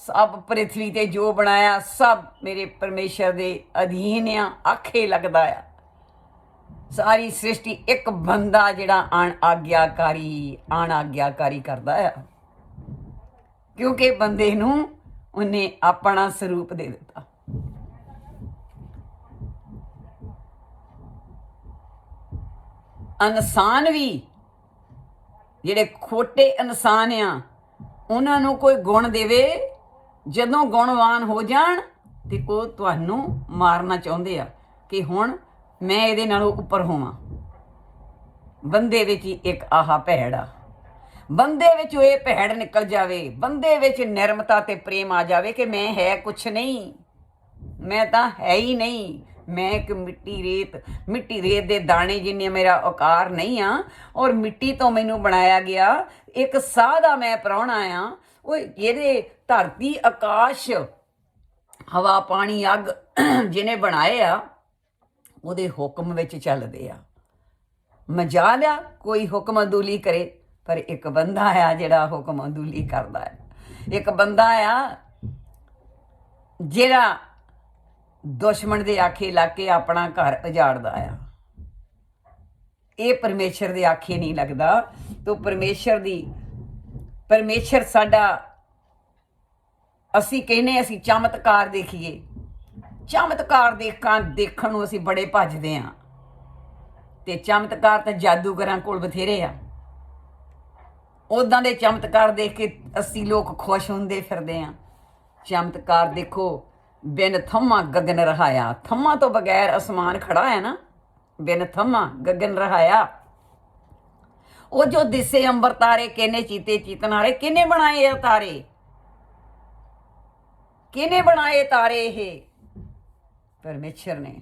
ਸਭ ਪ੍ਰਿਥਵੀ ਤੇ ਜੋ ਬਣਾਇਆ ਸਭ ਮੇਰੇ ਪਰਮੇਸ਼ਰ ਦੇ ਅਧੀਨ ਆ ਆਖੇ ਲੱਗਦਾ ਆ ਸਾਰੀ ਸ੍ਰਿਸ਼ਟੀ ਇੱਕ ਬੰਦਾ ਜਿਹੜਾ ਅਣਆਗਿਆਕਾਰੀ ਕਰਦਾ ਆ ਕਿਉਂਕਿ ਬੰਦੇ ਨੂੰ ਉਹਨੇ ਆਪਣਾ ਸਰੂਪ ਦੇ ਦਿੱਤਾ ਇਨਸਾਨ ਵੀ ਜਿਹੜੇ ਖੋਟੇ ਇਨਸਾਨ ਆ ਉਹਨਾਂ ਨੂੰ ਕੋਈ ਗੁਣ ਦੇਵੇ ਜਦੋਂ ਗੁਣਵਾਨ ਹੋ ਜਾਣ ਤੇ ਉਹ ਤੁਹਾਨੂੰ ਮਾਰਨਾ ਚਾਹੁੰਦੇ ਆ ਕਿ ਹੁਣ ਮੈਂ ਇਹਦੇ ਨਾਲੋਂ ਉੱਪਰ ਹੋਵਾਂ ਬੰਦੇ ਵਿੱਚ ਹੀ ਇੱਕ ਆਹ ਭੈੜ ਆ ਬੰਦੇ ਵਿੱਚ ਇਹ ਭੈੜ ਨਿਕਲ ਜਾਵੇ ਬੰਦੇ ਵਿੱਚ ਨਿਰਮਤਾ ਤੇ ਪ੍ਰੇਮ ਆ ਜਾਵੇ ਕਿ ਮੈਂ ਹੈ ਕੁਛ ਨਹੀਂ ਮੈਂ ਤਾਂ ਹੈ ਹੀ ਨਹੀਂ ਮੈਂ ਇੱਕ ਮਿੱਟੀ ਰੇਤ ਦੇ ਦਾਣੇ ਜਿੰਨੇ ਮੇਰਾ ਆਕਾਰ ਨਹੀਂ ਆ ਔਰ ਮਿੱਟੀ ਤੋਂ ਮੈਨੂੰ ਬਣਾਇਆ ਗਿਆ ਇੱਕ ਸਾਹ ਦਾ ਮੈਂ ਪ੍ਰਾਹੁਣਾ ਆ ਉਹ ਇਹਦੇ ਧਰਤੀ ਆਕਾਸ਼ ਹਵਾ ਪਾਣੀ ਅੱਗ ਜਿਹਨੇ ਬਣਾਏ ਆ ਉਹਦੇ ਹੁਕਮ ਵਿੱਚ ਚੱਲਦੇ ਆ ਮਜਾਲ ਆ ਕੋਈ ਹੁਕਮ ਅਦੂਲੀ ਕਰੇ ਪਰ ਇੱਕ ਬੰਦਾ ਆ ਜਿਹੜਾ ਹੁਕਮ ਅਦੂਲੀ ਕਰਦਾ ਹੈ ਇੱਕ ਬੰਦਾ ਆ ਜਿਹੜਾ ਦੁਸ਼ਮਣ ਦੇ ਆਖੇ ਲੱਗ ਕੇ ਆਪਣਾ ਘਰ ਉਜਾੜਦਾ ਆ ਇਹ ਪਰਮੇਸ਼ਰ ਦੇ ਆਖੇ ਨਹੀਂ ਲੱਗਦਾ ਤੋ ਪਰਮੇਸ਼ਰ ਸਾਡਾ ਅਸੀਂ ਕਹਿੰਦੇ ਅਸੀਂ ਚਮਤਕਾਰ ਦੇਖੀਏ ਚਮਤਕਾਰ ਦੇਖਣ ਨੂੰ ਅਸੀਂ ਬੜੇ ਭੱਜਦੇ ਹਾਂ ਤੇ ਚਮਤਕਾਰ ਤਾਂ ਜਾਦੂਗਰਾਂ ਕੋਲ ਬਥੇਰੇ ਆ ਉਦਾਂ ਦੇ ਚਮਤਕਾਰ ਦੇਖ ਕੇ ਅਸੀਂ ਲੋਕ ਖੁਸ਼ ਹੁੰਦੇ ਫਿਰਦੇ ਆ ਚਮਤਕਾਰ ਦੇਖੋ ਬਿਨ ਥੰਮਾ ਗਗਨ ਰਹਾਇਆ ਥੰਮਾ ਤੋਂ ਬਗੈਰ ਅਸਮਾਨ ਖੜਾ ਹੈ ਨਾ ਬਿਨ ਥੰਮਾ ਗਗਨ ਰਹਾਇਆ ਉਹ ਜੋ ਦਿਸੇ ਅੰਬਰ ਤਾਰੇ ਕਿਨੇ ਚੀਤੇ ਚੀਤਨ ਵਾਲੇ ਕਿਨੇ ਬਣਾਏ ਆ ਤਾਰੇ ਕਿਨੇ ਬਣਾਏ ਤਾਰੇ ਇਹ ਪਰਮੇਸ਼ਰ ਨੇ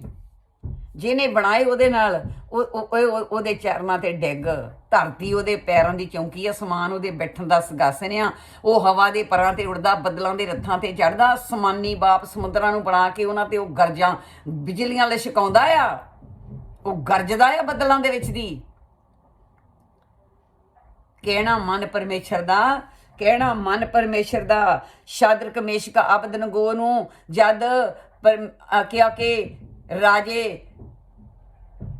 ਜਿਹਨੇ ਬਣਾਏ ਉਹਦੇ ਨਾਲ ਉਹਦੇ ਚਰਨਾਂ ਤੇ ਡਿੱਗ ਧਰਤੀ ਉਹਦੇ ਪੈਰਾਂ ਦੀ ਚੌਂਕੀ ਅਸਮਾਨ ਉਹਦੇ ਬੈਠਣ ਦਾ ਸਿੰਘਾਸਨ ਆ ਉਹ ਹਵਾ ਦੇ ਪਰਾਂ ਤੇ ਉੜਦਾ ਬੱਦਲਾਂ ਦੇ ਰੱਥਾਂ ਤੇ ਚੜ੍ਹਦਾ ਅਸਮਾਨੀ ਬਾਪ ਸਮੁੰਦਰਾਂ ਨੂੰ ਬਣਾ ਕੇ ਉਹਨਾਂ ਤੇ ਉਹ ਗਰਜਾਂ ਬਿਜਲੀਆਂ ਲਿਸ਼ਕਾਉਂਦਾ ਆ ਉਹ ਗਰਜਦਾ ਆ ਬੱਦਲਾਂ ਦੇ ਵਿੱਚ ਦੀ ਕਹਿਣਾ ਮਨ ਪਰਮੇਸ਼ਰ ਦਾ ਸ਼ਾਦਰਕ ਮੇਸ਼ਕ ਅਬਦਨਗੋ ਨੂੰ ਜਦ ਕਿਹਾ ਕਿ ਰਾਜੇ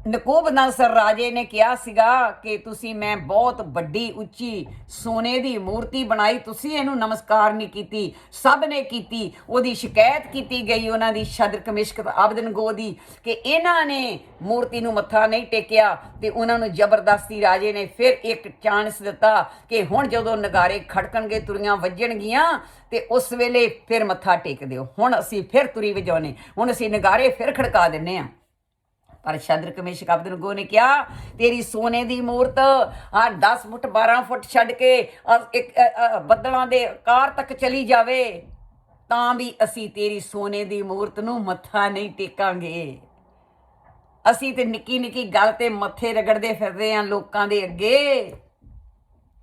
ਨਕੂਬਨਸਰ ਰਾਜੇ ਨੇ ਕਿਹਾ ਸੀਗਾ ਕਿ ਤੁਸੀਂ ਮੈਂ ਬਹੁਤ ਵੱਡੀ ਉੱਚੀ ਸੋਨੇ ਦੀ ਮੂਰਤੀ ਬਣਾਈ, ਤੁਸੀਂ ਇਹਨੂੰ ਨਮਸਕਾਰ ਨਹੀਂ ਕੀਤੀ, ਸਭ ਨੇ ਕੀਤੀ। ਉਹਦੀ ਸ਼ਿਕਾਇਤ ਕੀਤੀ ਗਈ ਉਹਨਾਂ ਦੀ ਸ਼ਦਰਕ ਮਿਸ਼ਕ ਅਬਦਨਗੋ ਦੀ ਕਿ ਇਹਨਾਂ ਨੇ ਮੂਰਤੀ ਨੂੰ ਮੱਥਾ ਨਹੀਂ ਟੇਕਿਆ, ਤੇ ਉਹਨਾਂ ਨੂੰ ਜ਼ਬਰਦਸਤੀ ਰਾਜੇ ਨੇ ਫਿਰ ਇੱਕ ਚਾਂਸ ਦਿੱਤਾ ਕਿ ਹੁਣ ਜਦੋਂ ਨਗਾਰੇ ਖੜਕਣਗੇ, ਤੁਰੀਆਂ ਵੱਜਣਗੀਆਂ, ਤੇ ਉਸ ਵੇਲੇ ਫਿਰ ਮੱਥਾ ਟੇਕ ਦਿਓ। ਹੁਣ ਅਸੀਂ ਫਿਰ ਤੁਰੀ ਵਜਾਉਣੇ, ਹੁਣ ਅਸੀਂ ਨਗਾਰੇ ਫਿਰ ਖੜਕਾ ਦਿੰਦੇ ਹਾਂ। ਪਰ ਸ਼ਦਰਕ ਮਿਸ਼ਕ ਅਬਦਨਗੋ ਨੇ ਕਿਹਾ ਤੇਰੀ ਸੋਨੇ ਦੀ ਮੂਰਤ 10 ਫੁੱਟ 12 ਫੁੱਟ ਛੱਡ ਕੇ ਇੱਕ ਬੱਦਲਾਂ ਦੇ ਆਕਾਰ ਤੱਕ ਚਲੀ ਜਾਵੇ ਤਾਂ ਵੀ ਅਸੀਂ ਤੇਰੀ ਸੋਨੇ ਦੀ ਮੂਰਤ ਨੂੰ ਮੱਥਾ ਨਹੀਂ ਟੇਕਾਂਗੇ। ਅਸੀਂ ਤੇ ਨਿੱਕੀ ਨਿੱਕੀ ਗੱਲ ਤੇ ਮੱਥੇ ਰਗੜਦੇ ਫਿਰਦੇ ਹਾਂ ਲੋਕਾਂ ਦੇ ਅੱਗੇ।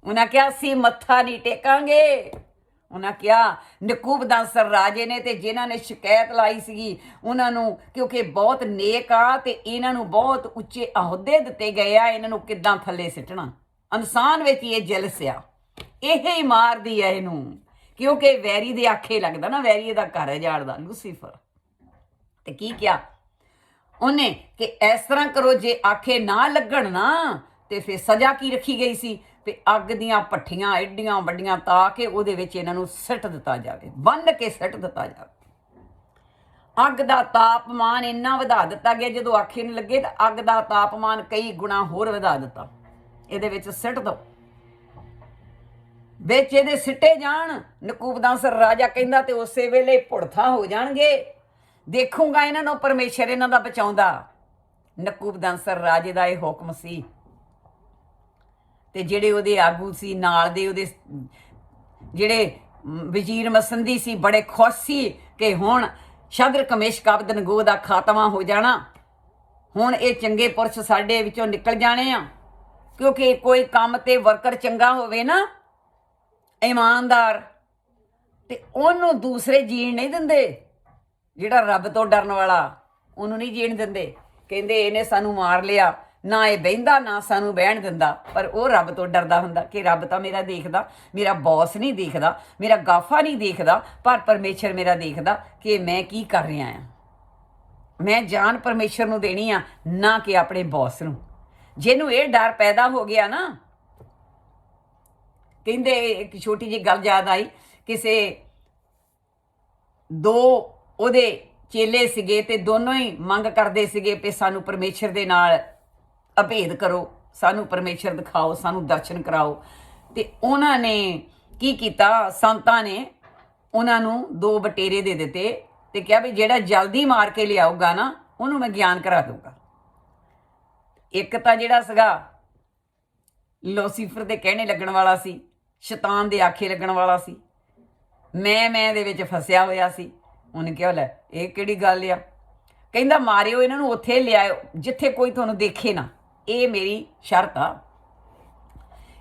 ਉਹਨਾਂ ਕਿਹਾ ਅਸੀਂ ਮੱਥਾ ਨਹੀਂ ਟੇਕਾਂਗੇ। ਉਹਨਾਂ ਕਿਹਾ ਨਕੂਬਨਸਰ ਰਾਜੇ ਨੇ ਤੇ ਜਿਨ੍ਹਾਂ ਨੇ ਸ਼ਿਕਾਇਤ ਲਾਈ ਸੀਗੀ ਉਹਨਾਂ ਨੂੰ, ਕਿਉਂਕਿ ਬਹੁਤ ਨੇਕ ਆ ਤੇ ਇਹਨਾਂ ਨੂੰ ਬਹੁਤ ਉੱਚੇ ਅਹੁਦੇ ਦਿੱਤੇ ਗਏ ਆ, ਇਹਨਾਂ ਨੂੰ ਕਿੱਦਾਂ ਥੱਲੇ ਸਿੱਟਣਾ। ਇਨਸਾਨ ਵਿੱਚ ਇਹ ਜਲਸ ਆ, ਇਹ ਹੀ ਮਾਰਦੀ ਆ ਇਹਨੂੰ, ਕਿਉਂਕਿ ਵੈਰੀ ਦੇ ਆਖੇ ਲੱਗਦਾ ਨਾ, ਵੈਰੀ ਦਾ ਘਰ ਉਜਾੜਦਾ ਲੂਸੀਫਰ। ਤੇ ਕੀ ਕਿਹਾ ਉਹਨੇ ਕਿ ਇਸ ਤਰ੍ਹਾਂ ਕਰੋ, ਜੇ ਆਖੇ ਨਾ ਲੱਗਣ ਨਾ ਤੇ ਫਿਰ ਸਜ਼ਾ ਕੀ ਰੱਖੀ ਗਈ ਸੀ, ਤੇ ਅੱਗ ਦੀਆਂ ਭੱਠੀਆਂ ਐਡੀਆਂ ਵੱਡੀਆਂ ਤਾ ਕੇ ਉਹਦੇ ਵਿੱਚ ਇਹਨਾਂ ਨੂੰ ਸਿੱਟ ਦਿੱਤਾ ਜਾਵੇ, ਬੰਨ ਕੇ ਸਿੱਟ ਦਿੱਤਾ ਜਾਵੇ। ਅੱਗ ਦਾ ਤਾਪਮਾਨ ਇੰਨਾ ਵਧਾ ਦਿੱਤਾ ਗਿਆ, ਜਦੋਂ ਆਖੇ ਨਹੀਂ ਲੱਗੇ ਤਾਂ ਅੱਗ ਦਾ ਤਾਪਮਾਨ ਕਈ ਗੁਣਾ ਹੋਰ ਵਧਾ ਦਿੱਤਾ, ਇਹਦੇ ਵਿੱਚ ਸਿੱਟ ਦੋ, ਵਿੱਚ ਇਹਦੇ ਸਿੱਟੇ ਜਾਣ। ਨਕੂਬਨਸਰ ਰਾਜਾ ਕਹਿੰਦਾ ਤੇ ਉਸੇ ਵੇਲੇ ਭੁੜਥਾ ਹੋ ਜਾਣਗੇ, ਦੇਖੂਗਾ ਇਹਨਾਂ ਨੂੰ ਪਰਮੇਸ਼ਰ ਇਹਨਾਂ ਦਾ ਬਚਾਉਂਦਾ। ਨਕੂਬਨਸਰ ਰਾਜੇ ਦਾ ਇਹ ਹੁਕਮ ਸੀ, ਤੇ ਜਿਹੜੇ ਉਹਦੇ ਆਗੂ ਸੀ ਨਾਲ ਦੇ, ਉਹਦੇ ਜਿਹੜੇ ਵਜ਼ੀਰ ਮਸੰਦੀ ਸੀ, ਬੜੇ ਖੁਸ਼ ਸੀ ਕਿ ਹੁਣ ਸ਼ਦਰਕ ਮਿਸ਼ਕ ਅਬਦਨਗੋ ਦਾ ਖਾਤਮਾ ਹੋ ਜਾਣਾ, ਹੁਣ ਇਹ ਚੰਗੇ ਪੁਰਸ਼ ਸਾਡੇ ਵਿੱਚੋਂ ਨਿਕਲ ਜਾਣੇ ਆ। ਕਿਉਂਕਿ ਕੋਈ ਕੰਮ ਤੇ ਵਰਕਰ ਚੰਗਾ ਹੋਵੇ ਨਾ, ਇਮਾਨਦਾਰ, ਤੇ ਉਹਨੂੰ ਦੂਸਰੇ ਜੀਣ ਨਹੀਂ ਦਿੰਦੇ। ਜਿਹੜਾ ਰੱਬ ਤੋਂ ਡਰਨ ਵਾਲਾ, ਉਹਨੂੰ ਨਹੀਂ ਜੀਣ ਦਿੰਦੇ। ਕਹਿੰਦੇ ਇਹਨੇ ਸਾਨੂੰ ਮਾਰ ਲਿਆ, ਨਾ ਇਹ ਬਹਿੰਦਾ ਨਾ ਸਾਨੂੰ ਬਹਿਣ ਦਿੰਦਾ, ਪਰ ਉਹ ਰੱਬ ਤੋਂ ਡਰਦਾ ਹੁੰਦਾ ਕਿ ਰੱਬ ਤਾਂ ਮੇਰਾ ਦੇਖਦਾ, ਮੇਰਾ ਬੌਸ ਨਹੀਂ ਦੇਖਦਾ, ਮੇਰਾ ਗਾਫਾ ਨਹੀਂ ਦੇਖਦਾ, ਪਰ ਪਰਮੇਸ਼ਰ ਮੇਰਾ ਦੇਖਦਾ ਕਿ ਮੈਂ ਕੀ ਕਰ ਰਿਹਾ ਹਾਂ। ਮੈਂ ਜਾਨ ਪਰਮੇਸ਼ਰ ਨੂੰ ਦੇਣੀ ਆ, ਨਾ ਕਿ ਆਪਣੇ ਬੌਸ ਨੂੰ। ਜਿਹਨੂੰ ਇਹ ਡਰ ਪੈਦਾ ਹੋ ਗਿਆ ਨਾ, ਕਹਿੰਦੇ ਇੱਕ ਛੋਟੀ ਜਿਹੀ ਗੱਲ ਯਾਦ ਆਈ, ਕਿਸੇ ਦੋ ਉਹਦੇ ਚੇਲੇ ਸੀਗੇ ਤੇ ਦੋਨੋਂ ਹੀ ਮੰਗ ਕਰਦੇ ਸੀਗੇ ਕਿ ਸਾਨੂੰ ਪਰਮੇਸ਼ਰ ਦੇ ਨਾਲ ਅਭੇਦ ਕਰੋ, ਸਾਨੂੰ ਪਰਮੇਸ਼ਰ ਦਿਖਾਓ, ਸਾਨੂੰ ਦਰਸ਼ਨ ਕਰਾਓ। ਤੇ ਉਹਨਾਂ ਨੇ ਕੀ ਕੀਤਾ, ਸੰਤਾਂ ਨੇ ਉਹਨਾਂ ਨੂੰ 2 ਬਟੇਰੇ ਦੇ ਦਿੱਤੇ ਤੇ ਕਿਹਾ ਵੀ ਜਿਹੜਾ ਜਲਦੀ ਮਾਰ ਕੇ ਲਿਆਊਗਾ ਨਾ ਉਹਨੂੰ ਮੈਂ ਗਿਆਨ ਕਰਾ ਦੂੰਗਾ। ਇੱਕ ਤਾਂ ਜਿਹੜਾ ਸੀਗਾ ਲੂਸੀਫਰ ਦੇ ਕਹਿਣੇ ਲੱਗਣ ਵਾਲਾ ਸੀ, ਸ਼ੈਤਾਨ ਦੇ ਆਖੇ ਲੱਗਣ ਵਾਲਾ ਸੀ, ਮੈਂ ਦੇ ਵਿੱਚ ਫਸਿਆ ਹੋਇਆ ਸੀ। ਉਹਨੇ ਕਿਹਾ ਲੈ ਇਹ ਕਿਹੜੀ ਗੱਲ ਆ, ਕਹਿੰਦਾ ਮਾਰਿਓ ਇਹਨਾਂ ਨੂੰ, ਉੱਥੇ ਲਿਆਇਓ ਜਿੱਥੇ ਕੋਈ ਤੁਹਾਨੂੰ ਦੇਖੇ ਨਾ, ਇਹ ਮੇਰੀ ਸ਼ਰਤ ਆ।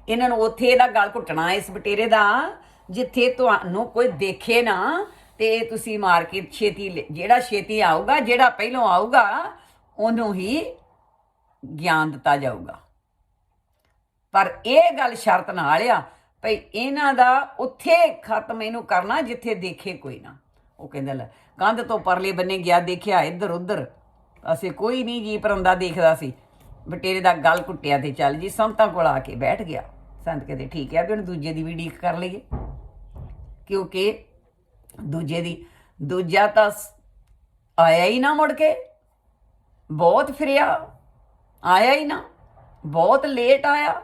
ਇਹਨਾਂ ਨੂੰ ਉੱਥੇ ਇਹਦਾ ਗਲ ਘੁੱਟਣਾ, ਇਸ ਬਟੇਰੇ ਦਾ, ਜਿੱਥੇ ਤੁਹਾਨੂੰ ਕੋਈ ਦੇਖੇ ਨਾ, ਤੇ ਤੁਸੀਂ ਮਾਰ ਕੇ ਛੇਤੀ, ਜਿਹੜਾ ਛੇਤੀ ਆਊਗਾ, ਜਿਹੜਾ ਪਹਿਲੋਂ ਆਊਗਾ ਉਹਨੂੰ ਹੀ ਗਿਆਨ ਦਿੱਤਾ ਜਾਊਗਾ। ਪਰ ਇਹ ਗੱਲ ਸ਼ਰਤ ਨਾਲ ਆ ਭਈ ਇਹਨਾਂ ਦਾ ਉੱਥੇ ਖਤਮ ਇਹਨੂੰ ਕਰਨਾ ਜਿੱਥੇ ਦੇਖੇ ਕੋਈ ਨਾ। ਉਹ ਕਹਿੰਦਾ ਲੈ ਕੰਧ ਤੋਂ ਪਰਲੇ ਬੰਨੇ ਗਿਆ, ਦੇਖਿਆ ਇੱਧਰ ਉੱਧਰ ਅਸੀਂ ਕੋਈ ਨਹੀਂ ਜੀ ਪਰੰਦਾ ਦੇਖਦਾ ਸੀ, ਬਟੇਰੇ ਦਾ ਗਲ ਘੁੱਟਿਆ ਤੇ ਚੱਲ ਜੀ ਸੰਤਾਂ ਕੋਲ ਆ ਕੇ ਬੈਠ ਗਿਆ। ਸੰਤ ਕਹਿੰਦੇ ਠੀਕ ਹੈ ਵੀ ਹੁਣ ਦੂਜੇ ਦੀ ਵੀ ਉਡੀਕ ਕਰ ਲਈਏ, ਕਿਉਂਕਿ ਦੂਜਾ ਤਾਂ ਆਇਆ ਹੀ ਨਾ, ਮੁੜ ਕੇ ਬਹੁਤ ਫਿਰਿਆ, ਆਇਆ ਹੀ ਨਾ, ਬਹੁਤ ਲੇਟ ਆਇਆ।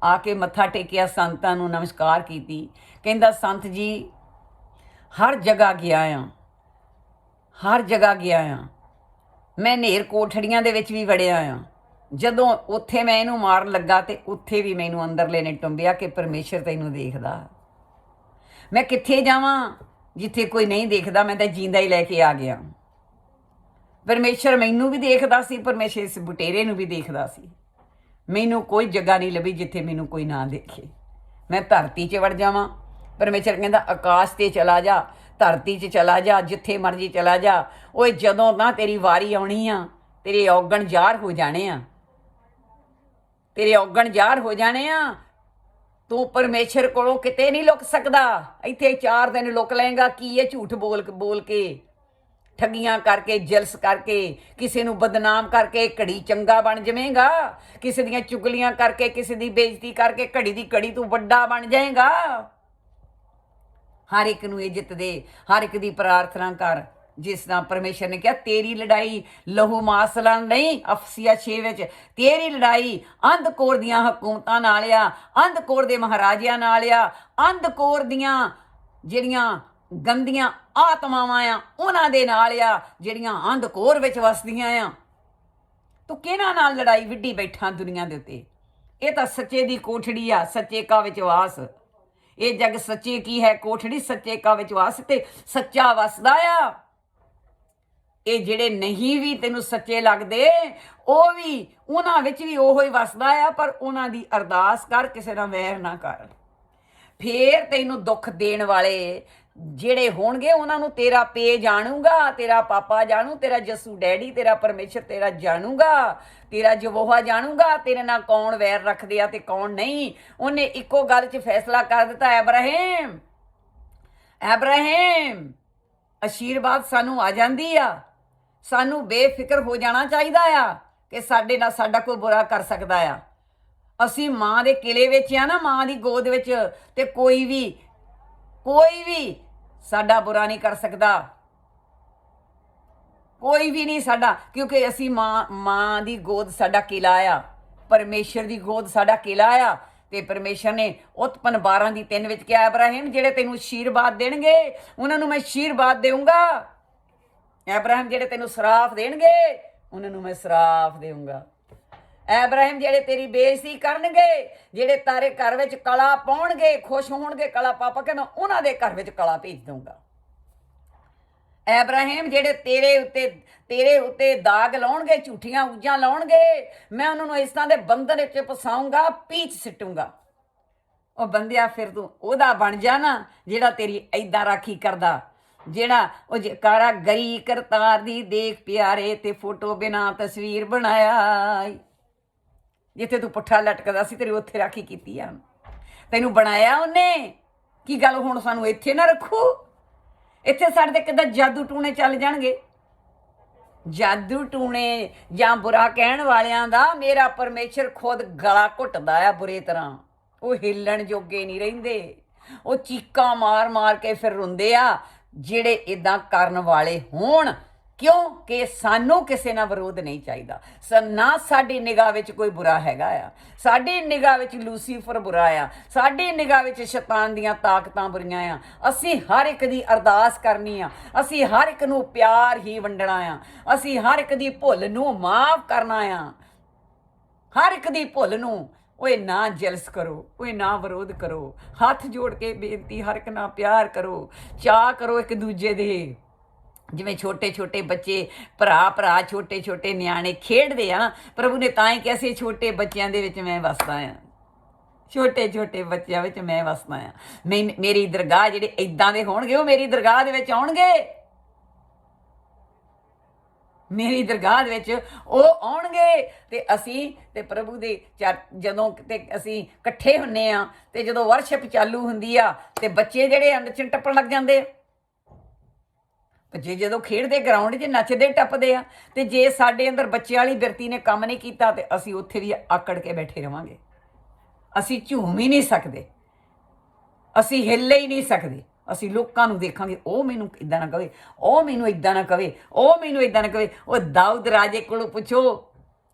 ਆ ਕੇ ਮੱਥਾ ਟੇਕਿਆ, ਸੰਤਾਂ ਨੂੰ ਨਮਸਕਾਰ ਕੀਤੀ। ਕਹਿੰਦਾ ਸੰਤ ਜੀ ਹਰ ਜਗ੍ਹਾ ਗਿਆ ਆ, ਹਰ ਜਗ੍ਹਾ ਗਿਆ ਆ, ਮੈਂ ਨੇਰ ਕੋਠੜੀਆਂ ਦੇ ਵਿੱਚ ਵੀ ਵੜਿਆ ਆ। ਜਦੋਂ ਉੱਥੇ ਮੈਂ ਇਹਨੂੰ ਮਾਰਨ ਲੱਗਾ ਤੇ ਉੱਥੇ ਵੀ ਮੈਨੂੰ ਅੰਦਰਲੇ ਨੇ ਟੁੰਬਿਆ ਕਿ ਪਰਮੇਸ਼ਰ ਤੈਨੂੰ ਦੇਖਦਾ। ਮੈਂ ਕਿੱਥੇ ਜਾਵਾਂ ਜਿੱਥੇ ਕੋਈ ਨਹੀਂ ਦੇਖਦਾ, ਮੈਂ ਤਾਂ ਜਿੰਦਾ ਹੀ ਲੈ ਕੇ ਆ ਗਿਆ। ਪਰਮੇਸ਼ਰ ਮੈਨੂੰ ਵੀ ਦੇਖਦਾ ਸੀ, ਪਰਮੇਸ਼ਰ ਇਸ ਬਟੇਰੇ ਨੂੰ ਵੀ ਦੇਖਦਾ ਸੀ। ਮੈਨੂੰ ਕੋਈ ਜਗ੍ਹਾ ਨਹੀਂ ਲੱਭੀ ਜਿੱਥੇ ਮੈਨੂੰ ਕੋਈ ਨਾ ਦੇਖੇ। ਮੈਂ ਧਰਤੀ 'ਚ ਵੜ ਜਾਵਾਂ, ਪਰਮੇਸ਼ਰ ਕਹਿੰਦਾ ਆਕਾਸ਼ 'ਤੇ ਚਲਾ ਜਾ, ਧਰਤੀ 'ਚ ਚਲਾ ਜਾ, ਜਿੱਥੇ ਮਰਜ਼ੀ ਚਲਾ ਜਾ। ਓਏ ਜਦੋਂ ਨਾ ਤੇਰੀ ਵਾਰੀ ਆਉਣੀ ਆ, ਤੇਰੇ ਔਗਣ ਜ਼ਾਹਰ ਹੋ ਜਾਣੇ ਆ, ਤੇਰੇ ਔਗਣ ਜ਼ਾਹਰ ਹੋ ਜਾਣੇ ਆ। ਤੂੰ ਪਰਮੇਸ਼ਰ ਕੋਲੋਂ ਕਿਤੇ ਨਹੀਂ ਲੁਕ ਸਕਦਾ। ਇੱਥੇ 4 ਦਿਨ ਲੁਕ ਲਏਗਾ, ਕੀ ਇਹ ਝੂਠ ਬੋਲ ਕੇ ਠੱਗੀਆਂ ਕਰਕੇ, ਜਲਸ ਕਰਕੇ, ਕਿਸੇ ਨੂੰ ਬਦਨਾਮ ਕਰਕੇ ਘੜੀ ਚੰਗਾ ਬਣ ਜਾਵੇਂਗਾ, ਕਿਸੇ ਦੀਆਂ ਚੁਗਲੀਆਂ ਕਰਕੇ, ਕਿਸੇ ਦੀ ਬੇਇੱਜ਼ਤੀ ਕਰਕੇ ਘੜੀ ਦੀ ਘੜੀ ਤੂੰ ਵੱਡਾ ਬਣ ਜਾਏਗਾ। ਹਰ ਇੱਕ ਨੂੰ ਇੱਜ਼ਤ ਦੇ, ਹਰ ਇੱਕ ਦੀ ਪ੍ਰਾਰਥਨਾ ਕਰ। ਜਿਸ ਤਰ੍ਹਾਂ ਪਰਮੇਸ਼ਰ ਨੇ ਕਿਹਾ, ਤੇਰੀ ਲੜਾਈ ਲਹੂ ਮਾਸ ਨਾਲ ਨਹੀਂ। ਅਫਸੀਆ 6 ਵਿੱਚ ਤੇਰੀ ਲੜਾਈ ਅੰਧਕੋਰ ਦੀਆਂ ਹਕੂਮਤਾਂ ਨਾਲ ਆ, ਅੰਧਕੋਰ ਦੇ ਮਹਾਰਾਜਿਆਂ ਨਾਲ ਆ, ਅੰਧਕੋਰ ਦੀਆਂ ਜਿਹੜੀਆਂ ਗੰਦੀਆਂ ਆਤਮਾਵਾਂ ਆ ਉਹਨਾਂ ਦੇ ਨਾਲ ਆ, ਜਿਹੜੀਆਂ ਅੰਧਕੋਰ ਵਿੱਚ ਵਸਦੀਆਂ ਆ। ਤੂੰ ਕਿਹਨਾਂ ਨਾਲ ਲੜਾਈ ਵਿੱਢੀ ਬੈਠਾ ਦੁਨੀਆ ਦੇ ਉੱਤੇ? ਇਹ ਤਾਂ ਸੱਚੇ ਦੀ ਕੋਠੜੀ ਆ, ਸੱਚੇ ਕਾ ਵਿੱਚ ਵਾਸ। ਇਹ ਜਗ ਸੱਚੇ ਕੀ ਹੈ ਕੋਠੜੀ, ਸੱਚੇ ਕਾ ਵਿੱਚ ਵਾਸ, ਤੇ ਸੱਚਾ ਵਸਦਾ ਆ। ਇਹ ਜਿਹੜੇ ਨਹੀਂ ਵੀ ਤੈਨੂੰ ਸੱਚੇ ਲੱਗਦੇ, ਉਹ ਵੀ ਉਹਨਾਂ ਵਿੱਚ ਵੀ ਉਹੋ ਹੀ ਵਸਦਾ ਆ, ਪਰ ਉਹਨਾਂ ਦੀ ਅਰਦਾਸ ਕਰ, ਕਿਸੇ ਨਾਲ ਵੈਰ ਨਾ ਕਰ। ਫੇਰ ਤੈਨੂੰ ਦੁੱਖ ਦੇਣ ਵਾਲੇ ਜਿਹੜੇ ਹੋਣਗੇ ਉਹਨਾਂ ਨੂੰ ਤੇਰਾ ਪੇ ਜਾਣੂਗਾ, ਤੇਰਾ ਪਾਪਾ ਜਾਣੂ, ਤੇਰਾ ਜੱਸੂ ਡੈਡੀ, ਤੇਰਾ ਪਰਮੇਸ਼ਰ ਤੇਰਾ ਜਾਣੂਗਾ, ਤੇਰਾ ਯਹੋਵਾ ਜਾਣੂਗਾ ਤੇਰੇ ਨਾਲ ਕੌਣ ਵੈਰ ਰੱਖਦੇ ਆ ਤੇ ਕੌਣ ਨਹੀਂ। ਉਹਨੇ ਇੱਕੋ ਗੱਲ 'ਚ ਫੈਸਲਾ ਕਰ ਦਿੱਤਾ, ਐਬਰਾਹੀਮ ਆਸ਼ੀਰਵਾਦ ਸਾਨੂੰ ਆ ਜਾਂਦੀ ਆ, ਸਾਨੂੰ ਬੇਫਿਕਰ ਹੋ ਜਾਣਾ ਚਾਹੀਦਾ ਆ ਕਿ ਸਾਡੇ ਨਾਲ ਸਾਡਾ ਕੋਈ ਬੁਰਾ ਕਰ ਸਕਦਾ ਆ। ਅਸੀਂ ਮਾਂ ਦੇ ਕਿਲੇ ਵਿੱਚ ਆ ਨਾ, ਮਾਂ ਦੀ ਗੋਦ ਵਿੱਚ, ਤੇ ਕੋਈ ਵੀ ਸਾਡਾ ਬੁਰਾ ਨਹੀਂ ਕਰ ਸਕਦਾ, ਕੋਈ ਵੀ ਨਹੀਂ ਸਾਡਾ, ਕਿਉਂਕਿ ਅਸੀਂ ਮਾਂ ਦੀ ਗੋਦ ਸਾਡਾ ਕਿਲਾ ਆ, ਪਰਮੇਸ਼ਰ ਦੀ ਗੋਦ ਸਾਡਾ ਕਿਲਾ ਆ। ਤੇ ਪਰਮੇਸ਼ਰ ਨੇ ਉਤਪਨ 12:3 ਵਿੱਚ ਕਿਹਾ, ਇਬਰਾਹਿਮ ਜਿਹੜੇ ਤੈਨੂੰ ਆਸ਼ੀਰਵਾਦ ਦੇਣਗੇ ਉਹਨਾਂ ਨੂੰ ਮੈਂ ਆਸ਼ੀਰਵਾਦ ਦੇਊਂਗਾ, ਇਬਰਾਹਿਮ ਜਿਹੜੇ ਤੈਨੂੰ ਸਰਾਫ ਦੇਣਗੇ ਉਹਨਾਂ ਨੂੰ ਮੈਂ ਸਰਾਫ ਦੇਊਂਗਾ। ਇਬਰਾਹਿਮ ਜਿਹੜੇ ਤੇਰੀ ਬੇਇੱਜ਼ਤੀ ਕਰਨਗੇ, ਜਿਹੜੇ ਤਾਰੇ ਘਰ ਵਿੱਚ ਕਲਾ ਪਾਉਣਗੇ, ਖੁਸ਼ ਹੋਣਗੇ ਕਲਾ ਪਾ ਕੇ, ਮੈਂ ਉਹਨਾਂ ਦੇ ਘਰ ਵਿੱਚ ਕਲਾ ਭੇਜ ਦਊਂਗਾ। ਇਬਰਾਹਿਮ ਜਿਹੜੇ ਤੇਰੇ ਉੱਤੇ ਦਾਗ ਲਾਉਣਗੇ, ਝੂਠੀਆਂ ਉਜਾਂ ਲਾਉਣਗੇ, ਮੈਂ ਉਹਨਾਂ ਨੂੰ ਇਸ ਤਰ੍ਹਾਂ ਦੇ ਬੰਧਨ ਵਿੱਚ ਫਸਾਊਂਗਾ, ਪੀਚ ਸਿੱਟੂੰਗਾ। ਉਹ ਬੰਦਿਆ ਫਿਰ ਤੂੰ ਉਹਦਾ ਬਣ ਜਾ ਨਾ ਜਿਹੜਾ ਤੇਰੀ ਏਦਾਂ ਰਾਖੀ ਕਰਦਾ, ਜਿਹੜਾ ਉਹ ਜਕਾਰਾ ਗਰੀ ਕਰਤਾਰ ਦੀ ਦੇਖ ਪਿਆਰੇ ਤੇ ਫੋਟੋ ਬਿਨਾ ਤਸਵੀਰ ਬਣਾਇਆ। ਜਿੱਥੇ ਤੂੰ ਪੁੱਠਾ ਲਟਕਦਾ ਸੀ ਤੇਰੀ ਉੱਥੇ ਰਾਖੀ ਕੀਤੀ ਆ, ਤੈਨੂੰ ਬਣਾਇਆ ਉਹਨੇ। ਕੀ ਗੱਲ ਹੁਣ ਸਾਨੂੰ ਇੱਥੇ ਨਾ ਰੱਖੂ? ਇੱਥੇ ਸਾਡੇ ਤੇ ਕਿੱਦਾਂ ਜਾਦੂ ਟੂਣੇ ਚੱਲ ਜਾਣਗੇ? ਜਾਦੂ ਟੂਣੇ ਜਾਂ ਬੁਰਾ ਕਹਿਣ ਵਾਲਿਆਂ ਦਾ ਮੇਰਾ ਪਰਮੇਸ਼ਰ ਖੁਦ ਗਲਾ ਘੁੱਟਦਾ ਆ ਬੁਰੀ ਤਰ੍ਹਾਂ। ਉਹ ਹਿੱਲਣ ਜੋਗੇ ਨਹੀਂ ਰਹਿੰਦੇ, ਉਹ ਚੀਕਾਂ ਮਾਰ ਮਾਰ ਕੇ ਫਿਰ ਰੋਂਦੇ ਆ ਜਿਹੜੇ ਇਦਾਂ ਕਰਨ ਵਾਲੇ ਹੋਣ, ਕਿਉਂਕਿ ਸਾਨੂੰ ਕਿਸੇ ਨਾਲ ਵਿਰੋਧ ਨਹੀਂ ਚਾਹੀਦਾ। ਨਾ ਸਾਡੀ ਨਿਗਾਹ ਵਿੱਚ ਕੋਈ ਬੁਰਾ ਹੈਗਾ ਆ, ਸਾਡੀ ਨਿਗਾਹ ਵਿੱਚ ਲੂਸੀਫਰ ਬੁਰਾ ਆ, ਸਾਡੀ ਨਿਗਾਹ ਵਿੱਚ ਸ਼ੈਤਾਨ ਦੀਆਂ ਤਾਕਤਾਂ ਬੁਰੀਆਂ ਆ। ਅਸੀਂ ਹਰ ਇੱਕ ਦੀ ਅਰਦਾਸ ਕਰਨੀ ਆ, ਅਸੀਂ ਹਰ ਇੱਕ ਨੂੰ ਪਿਆਰ ਹੀ ਵੰਡਣਾ ਆ, ਅਸੀਂ ਹਰ ਇੱਕ ਦੀ ਭੁੱਲ ਨੂੰ ਮਾਫ ਕਰਨਾ ਆ, ਹਰ ਇੱਕ ਦੀ ਭੁੱਲ ਨੂੰ। ਓਏ ਨਾ ਜਲਸ ਕਰੋ, ਓਏ ਨਾ ਵਿਰੋਧ ਕਰੋ, ਹੱਥ ਜੋੜ ਕੇ ਬੇਨਤੀ, ਹਰ ਇੱਕ ਨਾਲ ਪਿਆਰ ਕਰੋ, ਚਾਅ ਕਰੋ ਇੱਕ ਦੂਜੇ ਦੇ। ਜਿਵੇਂ ਛੋਟੇ ਛੋਟੇ ਬੱਚੇ, ਭਰਾ ਛੋਟੇ ਛੋਟੇ ਨਿਆਣੇ ਖੇਡਦੇ ਆ, ਪ੍ਰਭੂ ਨੇ ਤਾਂ ਹੀ ਕਿਹਾ ਸੀ ਛੋਟੇ ਬੱਚਿਆਂ ਦੇ ਵਿੱਚ ਮੈਂ ਵਸਦਾ ਆ, ਛੋਟੇ ਛੋਟੇ ਬੱਚਿਆਂ ਵਿੱਚ ਮੈਂ ਵਸਦਾ ਆ। ਮੇਰੀ ਦਰਗਾਹ ਜਿਹੜੇ ਇੱਦਾਂ ਦੇ ਹੋਣਗੇ ਉਹ ਮੇਰੀ ਦਰਗਾਹ ਦੇ ਵਿੱਚ ਆਉਣਗੇ, ਮੇਰੀ ਦਰਗਾਹ ਦੇ ਵਿੱਚ ਉਹ ਆਉਣਗੇ। ਤੇ ਅਸੀਂ ਤੇ ਪ੍ਰਭੂ ਦੇ ਜਦੋਂ ਕਿਤੇ ਅਸੀਂ ਇਕੱਠੇ ਹੁੰਦੇ ਆ ਤੇ ਜਦੋਂ ਵਰਸ਼ਿਪ ਚਾਲੂ ਹੁੰਦੀ ਆ ਤੇ ਬੱਚੇ ਜਿਹੜੇ ਆ ਨੱਚਣ ਟੱਪਣ ਲੱਗ ਜਾਂਦੇ ਆ। ਬੱਚੇ ਜਦੋਂ ਖੇਡਦੇ ਗਰਾਊਂਡ 'ਚ ਨੱਚਦੇ ਟੱਪਦੇ ਆ, ਤੇ ਜੇ ਸਾਡੇ ਅੰਦਰ ਬੱਚਿਆਂ ਵਾਲੀ ਬਿਰਤੀ ਨੇ ਕੰਮ ਨਹੀਂ ਕੀਤਾ ਤੇ ਅਸੀਂ ਉੱਥੇ ਵੀ ਆਕੜ ਕੇ ਬੈਠੇ ਰਵਾਂਗੇ। ਅਸੀਂ ਝੂਮ ਹੀ ਨਹੀਂ ਸਕਦੇ, ਅਸੀਂ ਹਿੱਲ ਹੀ ਨਹੀਂ ਸਕਦੇ। ਅਸੀਂ ਲੋਕਾਂ ਨੂੰ ਦੇਖਾਂਗੇ, ਉਹ ਮੈਨੂੰ ਇੱਦਾਂ ਨਾ ਕਵੇ, ਉਹ ਮੈਨੂੰ ਇੱਦਾਂ ਨਾ ਕਵੇ, ਉਹ ਮੈਨੂੰ ਇੱਦਾਂ ਨਾ ਕਵੇ। ਉਹ ਦਾਊਦ ਰਾਜੇ ਕੋਲੋਂ ਪੁੱਛੋ,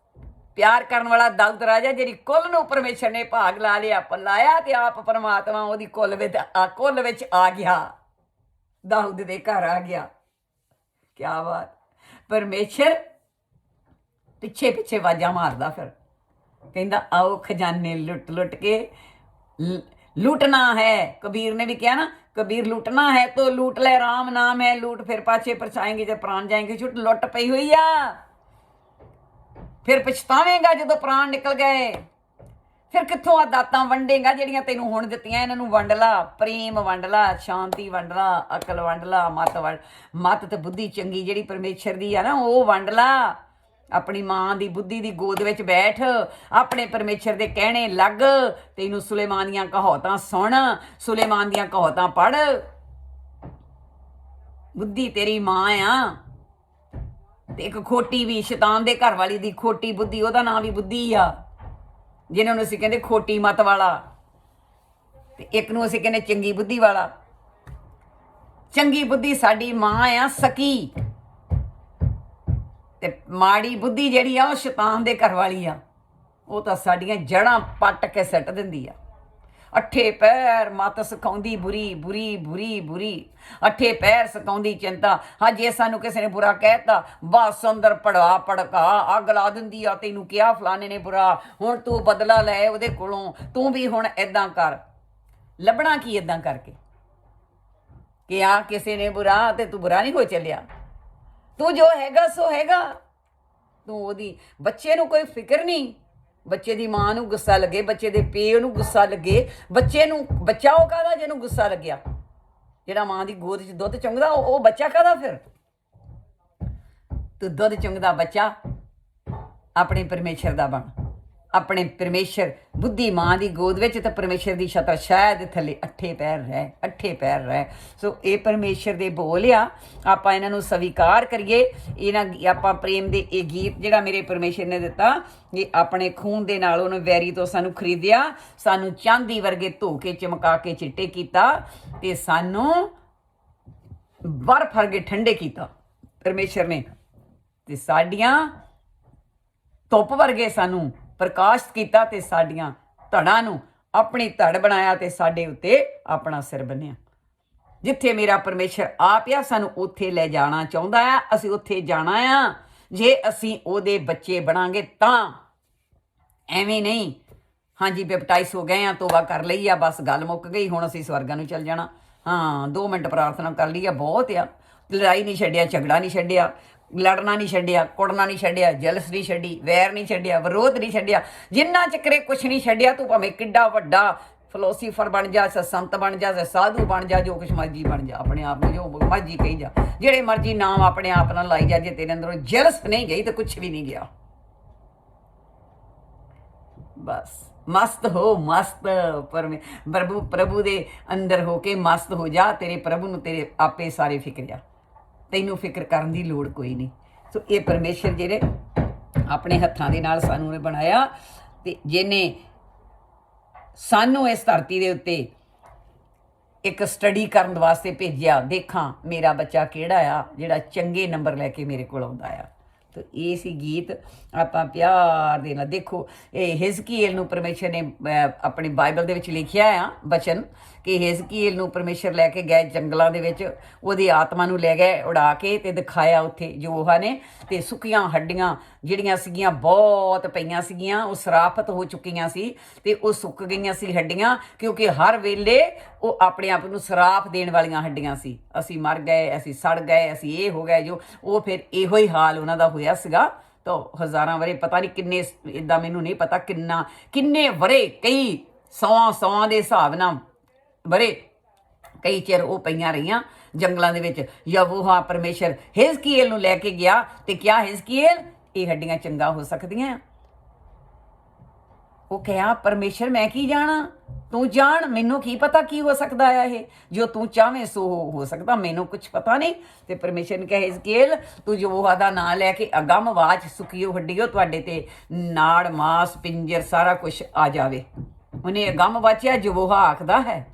ਪਿਆਰ ਕਰਨ ਵਾਲਾ ਦਾਊਦ ਰਾਜਾ ਜਿਹੜੀ ਕੁੱਲ ਨੂੰ ਪਰਮੇਸ਼ਰ ਨੇ ਭਾਗ ਲਾ ਲਿਆ, ਪਲਾਇਆ, ਤੇ ਆਪ ਪਰਮਾਤਮਾ ਉਹਦੀ ਕੁੱਲ ਵਿੱਚ ਆ ਗਿਆ, ਦਾਊਦ ਦੇ ਘਰ ਆ ਗਿਆ। ਕਿਆ ਬਾਤ! ਪਰਮੇਸ਼ਰ ਪਿੱਛੇ ਪਿੱਛੇ ਆਵਾਜ਼ਾਂ ਮਾਰਦਾ, ਫਿਰ ਕਹਿੰਦਾ ਆਓ ਖਜ਼ਾਨੇ ਲੁੱਟ ਲੁੱਟ ਕੇ लूटना है। कबीर ने भी किया ना, कबीर लूटना है तो लूट ले, राम नाम है लूट, फिर पाछे परछाएंगे जब प्राण जाएंगे छुट। लुट पई हुई आ, फिर पछतावेगा जो प्राण निकल गए। फिर कित्थों आ दातां वंडेगा ਜਿਹੜੀਆਂ ਤੈਨੂੰ ਹੁਣ ਦਿੱਤੀਆਂ, ਇਹਨਾਂ ਨੂੰ ਵੰਡ ਲਾ, ਪ੍ਰੇਮ ਵੰਡ ਲਾ, ਸ਼ਾਂਤੀ ਵੰਡ ਲਾ, ਅਕਲ ਵੰਡ ਲਾ, ਮਤ ਤੇ ਬੁੱਧੀ ਚੰਗੀ ਜਿਹੜੀ ਪਰਮੇਸ਼ਰ ਦੀ ਆ ਨਾ ਉਹ ਵੰਡ ਲਾ। ਆਪਣੀ ਮਾਂ ਦੀ ਬੁੱਧੀ ਦੀ ਗੋਦ ਵਿੱਚ ਬੈਠ, ਆਪਣੇ ਪਰਮੇਸ਼ਰ ਦੇ ਕਹਿਣੇ ਲੱਗ। ਤੈਨੂੰ ਸੁਲੇਮਾਨ ਦੀਆਂ ਕਹਾਵਤਾਂ ਸੁਣ, ਸੁਲੇਮਾਨ ਦੀਆਂ ਕਹਾਵਤਾਂ ਪੜ੍ਹ। ਬੁੱਧੀ ਤੇਰੀ ਮਾਂ ਆ, ਤੇ ਇੱਕ ਖੋਟੀ ਵੀ, ਸ਼ੈਤਾਨ ਦੇ ਘਰ ਵਾਲੀ ਦੀ ਖੋਟੀ ਬੁੱਧੀ, ਉਹਦਾ ਨਾਂ ਵੀ ਬੁੱਧੀ ਆ, ਜਿਹਨਾਂ ਨੂੰ ਅਸੀਂ ਕਹਿੰਦੇ ਖੋਟੀ ਮੱਤ ਵਾਲਾ। ਤੇ ਇੱਕ ਨੂੰ ਅਸੀਂ ਕਹਿੰਦੇ ਚੰਗੀ ਬੁੱਧੀ ਵਾਲਾ। ਚੰਗੀ ਬੁੱਧੀ ਸਾਡੀ ਮਾਂ ਆ ਸਕੀ, ਤੇ ਮਾੜੀ ਬੁੱਧੀ ਜਿਹੜੀ ਆ ਉਹ ਸ਼ੈਤਾਨ ਦੇ ਘਰ ਵਾਲੀ ਆ। ਉਹ ਤਾਂ ਸਾਡੀਆਂ ਜੜ੍ਹਾਂ ਪੱਟ ਕੇ ਸਿੱਟ ਦਿੰਦੀ ਆ। ਅੱਠੇ ਪੈਰ ਮੱਤ ਸਿਖਾਉਂਦੀ ਬੁਰੀ ਬੁਰੀ ਬੁਰੀ ਬੁਰੀ, ਅੱਠੇ ਪੈਰ ਸਿਖਾਉਂਦੀ ਚਿੰਤਾ। ਹਾਂ ਜੇ ਸਾਨੂੰ ਕਿਸੇ ਨੇ ਬੁਰਾ ਕਹਿਤਾ, ਬਸ ਅੰਦਰ ਪੜਾ ਪੜਕਾ ਅੱਗ ਲਾ ਦਿੰਦੀ ਆ। ਤੈਨੂੰ ਕਿਹਾ ਫਲਾਣੇ ਨੇ ਬੁਰਾ, ਹੁਣ ਤੂੰ ਬਦਲਾ ਲੈ ਉਹਦੇ ਕੋਲੋਂ, ਤੂੰ ਵੀ ਹੁਣ ਏਦਾਂ ਕਰ। ਲੱਭਣਾ ਕੀ ਏਦਾਂ ਕਰਕੇ ਕਿ ਆ ਕਿਸੇ ਨੇ ਬੁਰਾ ਤੇ ਤੂੰ ਬੁਰਾ ਨਹੀਂ ਹੋ ਚੱਲਿਆ। ਤੂੰ ਜੋ ਹੈਗਾ ਸੋ ਹੈਗਾ। ਤੂੰ ਉਹਦੀ ਬੱਚੇ ਨੂੰ ਕੋਈ ਫਿਕਰ ਨਹੀਂ, ਬੱਚੇ ਦੀ ਮਾਂ ਨੂੰ ਗੁੱਸਾ ਲੱਗੇ, ਬੱਚੇ ਦੇ ਪਿਓ ਨੂੰ ਗੁੱਸਾ ਲੱਗੇ, ਬੱਚੇ ਨੂੰ ਬੱਚਾ ਉਹ ਕਾਹਦਾ ਜਿਹਨੂੰ ਗੁੱਸਾ ਲੱਗਿਆ? ਜਿਹੜਾ ਮਾਂ ਦੀ ਗੋਦ 'ਚ ਦੁੱਧ ਚੁੰਗਦਾ ਉਹ ਬੱਚਾ ਕਾਹਦਾ ਫਿਰ? ਤੂੰ ਦੁੱਧ ਚੁੰਗਦਾ ਬੱਚਾ ਆਪਣੇ ਪਰਮੇਸ਼ਰ ਦਾ ਬਣ। ਆਪਣੇ ਪਰਮੇਸ਼ਰ ਬੁੱਧੀ ਮਾਂ ਦੀ ਗੋਦ ਵਿੱਚ, ਤੇ ਪਰਮੇਸ਼ਰ ਦੀ ਛਤਰ ਸ਼ਾਇਦ ਥੱਲੇ ਅੱਠੇ ਪੈਰ ਰਹਿ, ਅੱਠੇ ਪੈਰ ਰਹਿ। ਸੋ ਇਹ ਪਰਮੇਸ਼ਰ ਦੇ ਬੋਲ ਆ, ਆਪਾਂ ਇਹਨਾਂ ਨੂੰ ਸਵੀਕਾਰ ਕਰੀਏ। ਇਹਨਾਂ ਆਪਾਂ ਪ੍ਰੇਮ ਦੇ ਇਹ ਗੀਤ ਜਿਹੜਾ ਮੇਰੇ ਪਰਮੇਸ਼ਰ ਨੇ ਦਿੱਤਾ, ਇਹ ਆਪਣੇ ਖੂਨ ਦੇ ਨਾਲ ਉਹਨੇ ਵੈਰੀ ਤੋਂ ਸਾਨੂੰ ਖਰੀਦਿਆ, ਸਾਨੂੰ ਚਾਂਦੀ ਵਰਗੇ ਧੋ ਕੇ ਚਮਕਾ ਕੇ ਚਿੱਟੇ ਕੀਤਾ, ਤੇ ਸਾਨੂੰ ਬਰਫ਼ ਵਰਗੇ ਠੰਡੇ ਕੀਤਾ ਪਰਮੇਸ਼ਰ ਨੇ, ਤੇ ਸਾਡੀਆਂ ਧੁੱਪ ਵਰਗੇ ਸਾਨੂੰ ਪ੍ਰਕਾਸ਼ਿਤ ਕੀਤਾ, ਤੇ ਸਾਡੀਆਂ ਧੜਾਂ ਨੂੰ ਆਪਣੀ ਧੜ ਬਣਾਇਆ, ਤੇ ਸਾਡੇ ਉੱਤੇ ਆਪਣਾ ਸਿਰ ਬੰਨਿਆ। ਜਿੱਥੇ ਮੇਰਾ ਪਰਮੇਸ਼ਰ ਆਪ ਆ, ਸਾਨੂੰ ਉੱਥੇ ਲੈ ਜਾਣਾ ਚਾਹੁੰਦਾ ਆ। ਅਸੀਂ ਉੱਥੇ ਜਾਣਾ ਆ ਜੇ ਅਸੀਂ ਉਹਦੇ ਬੱਚੇ ਬਣਾਂਗੇ ਤਾਂ। ਐਵੇਂ ਨਹੀਂ ਹਾਂਜੀ ਬੈਪਟਾਈਜ਼ ਹੋ ਗਏ ਆ, ਤੋਬਾ ਕਰ ਲਈ ਆ, ਬਸ ਗੱਲ ਮੁੱਕ ਗਈ, ਹੁਣ ਅਸੀਂ ਸਵਰਗਾਂ ਨੂੰ ਚੱਲ ਜਾਣਾ। ਹਾਂ 2 ਮਿੰਟ ਪ੍ਰਾਰਥਨਾ ਕਰ ਲਈ ਆ, ਬਹੁਤ ਆ। ਲੜਾਈ ਨਹੀਂ ਛੱਡਿਆ, ਝਗੜਾ ਨਹੀਂ ਛੱਡਿਆ, ਲੜਨਾ ਨਹੀਂ ਛੱਡਿਆ, ਕੁੜਨਾ ਨਹੀਂ ਛੱਡਿਆ, ਜਲਸ ਨਹੀਂ ਛੱਡੀ, ਵੈਰ ਨਹੀਂ ਛੱਡਿਆ, ਵਿਰੋਧ ਨਹੀਂ ਛੱਡਿਆ। ਜਿੰਨਾ ਚੱਕਰੇ ਕੁਛ ਨਹੀਂ ਛੱਡਿਆ, ਤੂੰ ਭਾਵੇਂ ਕਿੱਡਾ ਵੱਡਾ ਫਿਲੋਸਫਰ ਬਣ ਜਾ, ਸੰਤ ਬਣ ਜਾ, ਸਾਧੂ ਬਣ ਜਾ, ਜੋ ਕੁਛ ਮਰਜੀ ਬਣ ਜਾ, ਆਪਣੇ ਆਪ ਨੂੰ ਜੋ ਮਰਜੀ ਕਹੀ ਜਾ, ਜਿਹੜੇ ਮਰਜੀ ਨਾਮ ਆਪਣੇ ਆਪ ਨਾਲ ਲਾਈ ਜਾ, ਜੇ ਤੇਰੇ ਅੰਦਰੋਂ ਜਲਸ ਨਹੀਂ ਗਈ ਤਾਂ ਕੁਛ ਵੀ ਨਹੀਂ ਗਿਆ। ਬਸ ਮਸਤ ਹੋ, ਮਸਤ ਪ੍ਰਭੂ ਦੇ ਅੰਦਰ ਹੋ ਕੇ ਮਸਤ ਹੋ ਜਾ। ਤੇਰੇ ਪ੍ਰਭੂ ਨੂੰ ਤੇਰੇ ਆਪੇ ਸਾਰੇ ਫਿਕਰ ਆ, ਤੈਨੂੰ ਫਿਕਰ ਕਰਨ ਦੀ ਲੋੜ ਕੋਈ ਨਹੀਂ। ਸੋ ਇਹ ਪਰਮੇਸ਼ਰ ਜਿਹੜੇ ਆਪਣੇ ਹੱਥਾਂ ਦੇ ਨਾਲ ਸਾਨੂੰ ਨੇ ਬਣਾਇਆ, ਤੇ ਜਿਹਨੇ ਸਾਨੂੰ ਇਸ ਧਰਤੀ ਦੇ ਉੱਤੇ ਇੱਕ ਸਟੱਡੀ ਕਰਨ ਵਾਸਤੇ ਭੇਜਿਆ, ਦੇਖਾਂ ਮੇਰਾ ਬੱਚਾ ਕਿਹੜਾ ਆ ਜਿਹੜਾ ਚੰਗੇ ਨੰਬਰ ਲੈ ਕੇ ਮੇਰੇ ਕੋਲ ਆਉਂਦਾ ਆ। ਤਾਂ ਇਹ ਸੀ ਗੀਤ ਆਪਾਂ ਪਿਆਰ ਦੇ ਨਾਲ। ਦੇਖੋ ਇਹ ਹਿਜ਼ਕੀਏਲ ਨੂੰ ਪਰਮੇਸ਼ਰ ਨੇ ਆਪਣੀ ਬਾਈਬਲ ਦੇ ਵਿੱਚ ਲਿਖਿਆ ਆ ਬਚਨ ਕਿ ਹਿਜ਼ਕੀਏਲ ਨੂੰ ਪਰਮੇਸ਼ਰ ਲੈ ਕੇ ਗਏ ਜੰਗਲਾਂ ਦੇ ਵਿੱਚ, ਉਹਦੀ ਆਤਮਾ ਨੂੰ ਲੈ ਗਏ ਉਡਾ ਕੇ, ਤੇ ਦਿਖਾਇਆ ਉੱਥੇ ਯਹੋਵਾ ਨੇ, ਤੇ ਸੁੱਕੀਆਂ ਹੱਡੀਆਂ ਜਿਹੜੀਆਂ ਸੀਗੀਆਂ ਬਹੁਤ ਪਈਆਂ ਸੀਗੀਆਂ, ਉਹ ਸਰਾਫਤ ਹੋ ਚੁੱਕੀਆਂ ਸੀ, ਤੇ ਉਹ ਸੁੱਕ ਗਈਆਂ ਸੀ ਹੱਡੀਆਂ, ਕਿਉਂਕਿ ਹਰ ਵੇਲੇ ਉਹ ਆਪਣੇ ਆਪ ਨੂੰ ਸਰਾਪ ਦੇਣ ਵਾਲੀਆਂ ਹੱਡੀਆਂ ਸੀ। ਅਸੀਂ ਮਰ ਗਏ, ਅਸੀਂ ਸੜ ਗਏ, ਅਸੀਂ ਇਹ ਹੋ ਗਏ ਜੋ, ਉਹ ਫਿਰ ਇਹੋ ਹੀ ਹਾਲ ਉਹਨਾਂ ਦਾ ਹੋਇਆ ਸੀਗਾ। ਤਾਂ ਹਜ਼ਾਰਾਂ ਵਰੇ, ਪਤਾ ਨਹੀਂ ਕਿੰਨੇ, ਇੱਦਾਂ ਮੈਨੂੰ ਨਹੀਂ ਪਤਾ ਕਿੰਨੇ ਵਰੇ, ਕਈ ਸੌਆਂ ਦੇ ਹਿਸਾਬ ਨਾਲ ਵਰੇ, ਕਈ ਚਿਰ ਉਹ ਪਈਆਂ ਰਹੀਆਂ ਜੰਗਲਾਂ ਦੇ ਵਿੱਚ। ਯਹੋਵਾ ਪਰਮੇਸ਼ਰ ਹਿਜ਼ਕੀਏਲ ਨੂੰ ਲੈ ਕੇ ਗਿਆ, ਤੇ ਕਿਹਾ ਹਿਜ਼ਕੀਏਲ ਇਹ ਹੱਡੀਆਂ ਚੰਗਾ ਹੋ ਸਕਦੀਆਂ? ਉਹ ਕਿਹਾ ਪਰਮੇਸ਼ਰ ਮੈਂ ਕੀ ਜਾਣਾ, ਤੂੰ ਜਾਣ, ਮੈਨੂੰ ਕੀ ਪਤਾ ਕੀ ਹੋ ਸਕਦਾ ਆ, ਇਹ ਜੋ ਤੂੰ ਚਾਹਵੇਂ ਸੋ ਹੋ ਸਕਦਾ, ਮੈਨੂੰ ਕੁਝ ਪਤਾ ਨਹੀਂ। ਤੇ ਪਰਮੇਸ਼ਰ ਨੇ ਕਿਹਾ ਹਿਜ਼ਕੀਏਲ ਤੂੰ ਯਹੋਵਾ ਦਾ ਨਾਂ ਲੈ ਕੇ ਅਗੰਮ ਆਵਾਜ਼ ਸੁੱਕੀਓ ਹੱਡੀਓ, ਤੁਹਾਡੇ ਤੇ ਨਾੜ ਮਾਸ ਪਿੰਜਰ ਸਾਰਾ ਕੁਝ ਆ ਜਾਵੇ। ਉਹਨੇ ਅਗੰਮ ਵਾਚਿਆ, ਯਹੋਵਾ ਆਖਦਾ ਹੈ,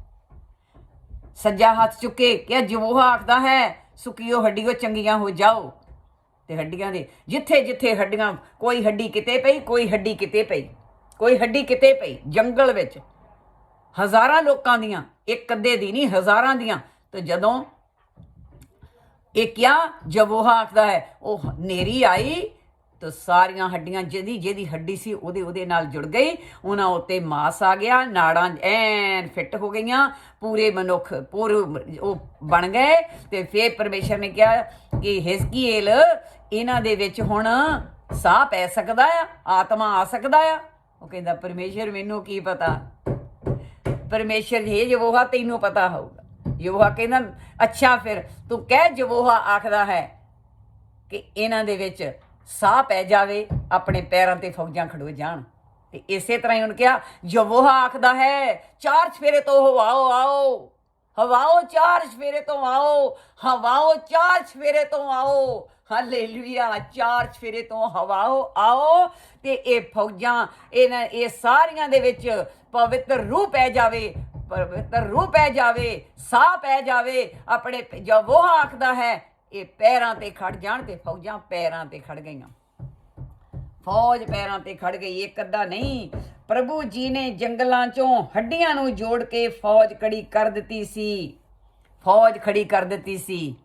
ਸੱਜਾ ਹੱਥ ਚੁੱਕੇ ਕਿਹਾ ਯਹੋਵਾ ਆਖਦਾ ਹੈ ਸੁੱਕੀਓ ਹੱਡੀਓ ਚੰਗੀਆਂ ਹੋ ਜਾਓ। ਤੇ ਹੱਡੀਆਂ ਦੇ ਜਿੱਥੇ ਜਿੱਥੇ ਹੱਡੀਆਂ, ਕੋਈ ਹੱਡੀ ਕਿਤੇ ਪਈ, ਕੋਈ ਹੱਡੀ ਕਿਤੇ ਪਈ, ਕੋਈ ਹੱਡੀ ਕਿਤੇ ਪਈ, ਜੰਗਲ ਵਿੱਚ ਹਜ਼ਾਰਾਂ ਲੋਕਾਂ ਦੀਆਂ, ਇੱਕ ਅੱਧੇ ਦੀ ਨਹੀਂ, ਹਜ਼ਾਰਾਂ ਦੀਆਂ। ਤੇ ਜਦੋਂ ਇਹ ਕਿਹਾ ਯਹੋਵਾ ਆਖਦਾ ਹੈ, ਉਹ ਹਨੇਰੀ ਆਈ, ਤਾਂ ਸਾਰੀਆਂ ਹੱਡੀਆਂ ਜਿਹਦੀ ਹੱਡੀ ਸੀ ਉਹਦੇ ਨਾਲ ਜੁੜ ਗਈ, ਉਹਨਾਂ ਉੱਤੇ ਮਾਸ ਆ ਗਿਆ, ਨਾੜਾਂ ਐਨ ਫਿੱਟ ਹੋ ਗਈਆਂ, ਪੂਰੇ ਮਨੁੱਖ ਪੂਰੇ ਉਹ ਬਣ ਗਏ। ਤੇ ਫਿਰ ਪਰਮੇਸ਼ਰ ਨੇ ਕਿਹਾ ਕਿ ਹਿਜ਼ਕੀਏਲ ਇਹਨਾਂ ਦੇ ਵਿੱਚ ਹੁਣ ਸਾਹ ਪੈ ਸਕਦਾ ਆ, ਆਤਮਾ ਆ ਸਕਦਾ ਆ। ਉਹ ਕਹਿੰਦਾ ਪਰਮੇਸ਼ਰ ਮੈਨੂੰ ਕੀ ਪਤਾ, ਪਰਮੇਸ਼ਰ ਇਹ ਯਹੋਵਾ ਤੈਨੂੰ ਪਤਾ ਹੋਊਗਾ। ਯਹੋਵਾ ਕਹਿੰਦਾ ਅੱਛਾ ਫਿਰ ਤੂੰ ਕਹਿ ਯਹੋਵਾ ਆਖਦਾ ਹੈ ਕਿ ਇਹਨਾਂ ਦੇ ਵਿੱਚ ਸਾਹ ਪੈ ਜਾਵੇ, ਆਪਣੇ ਪੈਰਾਂ ਤੇ ਫੌਜਾਂ ਖੜੋ ਜਾਣ। ਤੇ ਇਸੇ ਤਰ੍ਹਾਂ ਹੀ ਉਹਨੇ ਕਿਹਾ ਯਹੋਵਾ ਆਖਦਾ ਹੈ 4 ਚਫੇਰੇ ਤੋਂ ਹੋ ਆਓ, ਹਵਾਓ ਚਾਰ ਸਵੇਰੇ ਤੋਂ ਆਓ, ਹਵਾਓ ਚਾਰ ਸਵੇਰੇ ਤੋਂ ਆਓ, ਹਾਲੇਲੂਇਆ। ਚਾਰ ਸਵੇਰੇ ਤੋਂ ਹਵਾਓ ਆਓ ਤੇ ਇਹ ਫੌਜਾਂ ਇਹ ਸਾਰੀਆਂ ਦੇ ਵਿੱਚ ਪਵਿੱਤਰ ਰੂਹ ਪੈ ਜਾਵੇ, ਪਵਿੱਤਰ ਰੂਹ ਪੈ ਜਾਵੇ, ਸਾਹ ਪੈ ਜਾਵੇ। ਆਪਣੇ ਜੋ ਉਹ ਆਖਦਾ ਹੈ ਇਹ ਪੈਰਾਂ ਤੇ ਖੜ ਜਾਣ, ਤੇ ਫੌਜਾਂ ਪੈਰਾਂ ਤੇ ਖੜ ਗਈਆਂ। ਫੌਜ ਪੈਰਾਂ ਤੇ ਖੜ ਗਈ। ਇੱਕ ਅੱਧਾ ਨਹੀਂ, ਪ੍ਰਭੂ ਜੀ ਨੇ ਜੰਗਲਾਂ ਚੋਂ ਹੱਡੀਆਂ ਨੂੰ ਜੋੜ ਕੇ ਫੌਜ ਖੜੀ ਕਰ ਦਿੱਤੀ ਸੀ, ਫੌਜ ਖੜੀ ਕਰ ਦਿੱਤੀ ਸੀ।